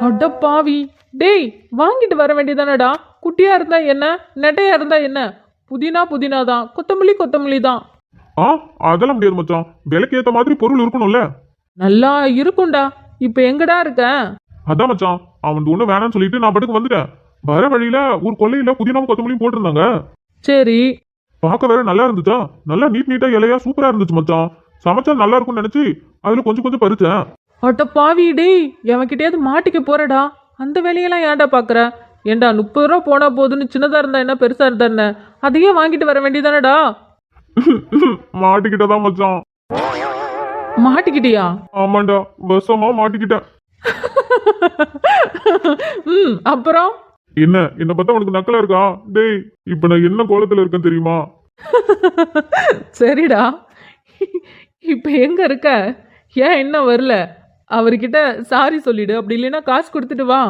Speaker 5: அட பாவி, டேய் வாங்கிட்டு வர வேண்டியதானடா. குட்டியா இருந்தா என்ன, நெட்டையா இருந்தா என்ன, புதினா புதினா தான், கொத்தமல்லி கொத்தமல்லி தான்.
Speaker 2: அதெல்லாம் முடியாது மச்சான். விலைக்கு ஏத்த மாதிரி பொருள் இருக்கணும்ல.
Speaker 5: நல்லா இருக்கும்டா. இப்ப எங்கடா இருக்க?
Speaker 2: அதான் மச்சான், அவன் ஒண்ணு வேணாம்னு சொல்லிட்டு நான் பட்டுக்கு வந்துட்டேன். வர வழியில ஒரு கொல்லையில புதினாவும் கொத்தமல்லியும் போட்டிருந்தாங்க.
Speaker 5: சரி,
Speaker 2: பார்க்க வேற நல்லா இருந்துச்சா. நல்லா நீட்டா இலையா சூப்பரா இருந்துச்சு மச்சான். சமைச்சா நல்லா இருக்கும்னு நினைச்சு அதுல கொஞ்சம் கொஞ்சம் பறிச்சேன்.
Speaker 5: அட்ட பாவி, டேய் எவன்கிட்டயாவது மாட்டிக்க போறடா. அந்த வேலையெல்லாம் ஏன்டா பாக்குற? ஏண்டா 30 ரூபா போனா போதுன்னு சின்னதா இருந்தா என்ன, பெருசா இருந்தா என்ன, அதையே வாங்கிட்டு வர வேண்டியதானடா.
Speaker 2: மாட்டிக்கிட்டதான் மச்சான்.
Speaker 5: மாட்டிக்கிட்டியா?
Speaker 2: ஆமாண்டா, வசமா மாட்டிக்கிட்டேன்.
Speaker 5: அப்புறம்
Speaker 2: என்ன பார்த்தா உனக்கு நக்கலா இருக்கா? டேய், இப்ப நான் என்ன கோலத்துல இருக்கேன் தெரியுமா?
Speaker 5: சரிடா, இப்ப எங்க இருக்க? ஏன் என்ன வரல? அவர்கிட்ட சாரி சொல்லிடு, அப்படி இல்லைன்னா காசு கொடுத்துட்டு வா.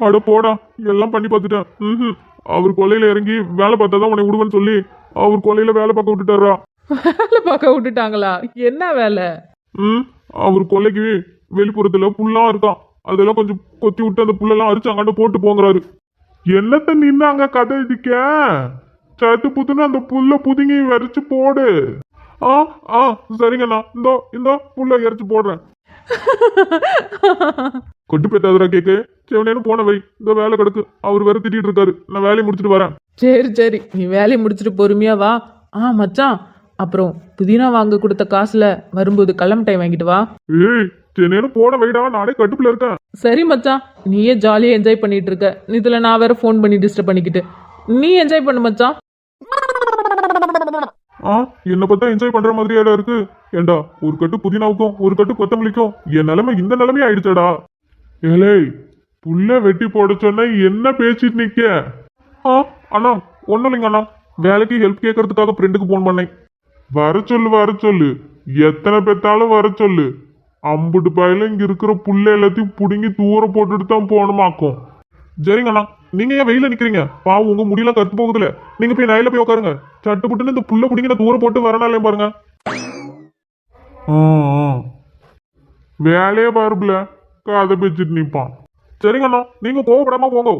Speaker 2: அட போடா, எல்லாம் பண்ணி பார்த்துட்டேன். அவர் கொல்லையில இறங்கி வேலை பார்த்தாதான் உன்னை விடுவேன்னு சொல்லி அவர் கொல்லையில வேலை பார்க்க விட்டுட்டாரா.
Speaker 5: வேலை பார்க்க விட்டுட்டாங்களா? என்ன வேலை?
Speaker 2: ம், அவர் கொல்லைக்கு வெளிப்புறத்துல புல்லாம் இருக்கான். அதெல்லாம் கொஞ்சம் கொத்தி விட்டு அந்த புல்லெல்லாம் அரிச்சு அங்காண்ட போட்டு போங்கிறாரு. என்னத்த நின்னாங்க கதை இதுக்க? சத்து புத்துன்னு அந்த புல்ல புதுங்கி வரைச்சு போடு. ஆ ஆ சரிங்கண்ணா, இந்த புல்ல இறச்சி போடுறேன். கொட்டு பேத்தாதுரா கேக்கு. செவனேன்னு போன வை, இந்த வேலை கிடக்கு. அவர் வேற திட்டிட்டு இருக்காரு. நான் வேலையை முடிச்சுட்டு வரேன்.
Speaker 5: சரி சரி, நீ வேலையை முடிச்சுட்டு பொறுமையா வா. மச்சான், அப்புறம் புதினா வாங்க கொடுத்த காசுல வரும்போது கள்ளமிட்டாய் வாங்கிட்டு வா.
Speaker 2: ஏய், செவனேன்னு போன வைடா, நானே கட்டுப்புல இருக்கேன்.
Speaker 5: சரி மச்சான், நீயே ஜாலியாக என்ஜாய் பண்ணிட்டு இருக்க. இதில் நான் வேற ஃபோன் பண்ணி டிஸ்டர்ப் பண்ணிக்கிட்டு. நீ என்ஜாய் பண்ணு மச்சான்.
Speaker 2: என்ன பார்த்தா என்ஜாய் பண்ற மாதிரியாடா இருக்கு. ஏண்டா, ஒரு கட்டு புதினாவுக்கும் ஒரு கட்டு கொத்தமல்லிக்கும் என் நிலைமை இந்த நிலைமை ஆயிடுச்சடா. ஏலே, புல்ல வெட்டி போட சொன்ன என்ன பேசிட்டு நிக்க? அண்ணா ஒன்னும் இல்லைங்க அண்ணா, வேலைக்கு ஹெல்ப் கேட்கறதுக்காக ஃப்ரெண்டுக்கு போன் பண்ணேன். வர சொல்லு, எத்தனை பெத்தாலும் வர சொல்லு. அம்புட்டு பயில இங்க இருக்கிற புல்ல எல்லாத்தையும் புடுங்கி தூர போட்டுட்டு தான் போகணுமாக்கும். சரிங்க அண்ணா, நீங்க ஏன் வெயில நிக்கிறீங்க? பாவம், உங்க முடியெல்லாம் கத்து போகுதுல. நீங்க போய் நைல போய் உட்காருங்க. சட்டு புட்டுன்னு இந்த புல்ல புடிங்க தூர போட்டு வரனாலே பாருங்க. வேலையே பாருப்புல கதை பேச்சுட்டு நிப்பான். சரிங்க அண்ணா, நீங்க கோவப்படாம போங்க.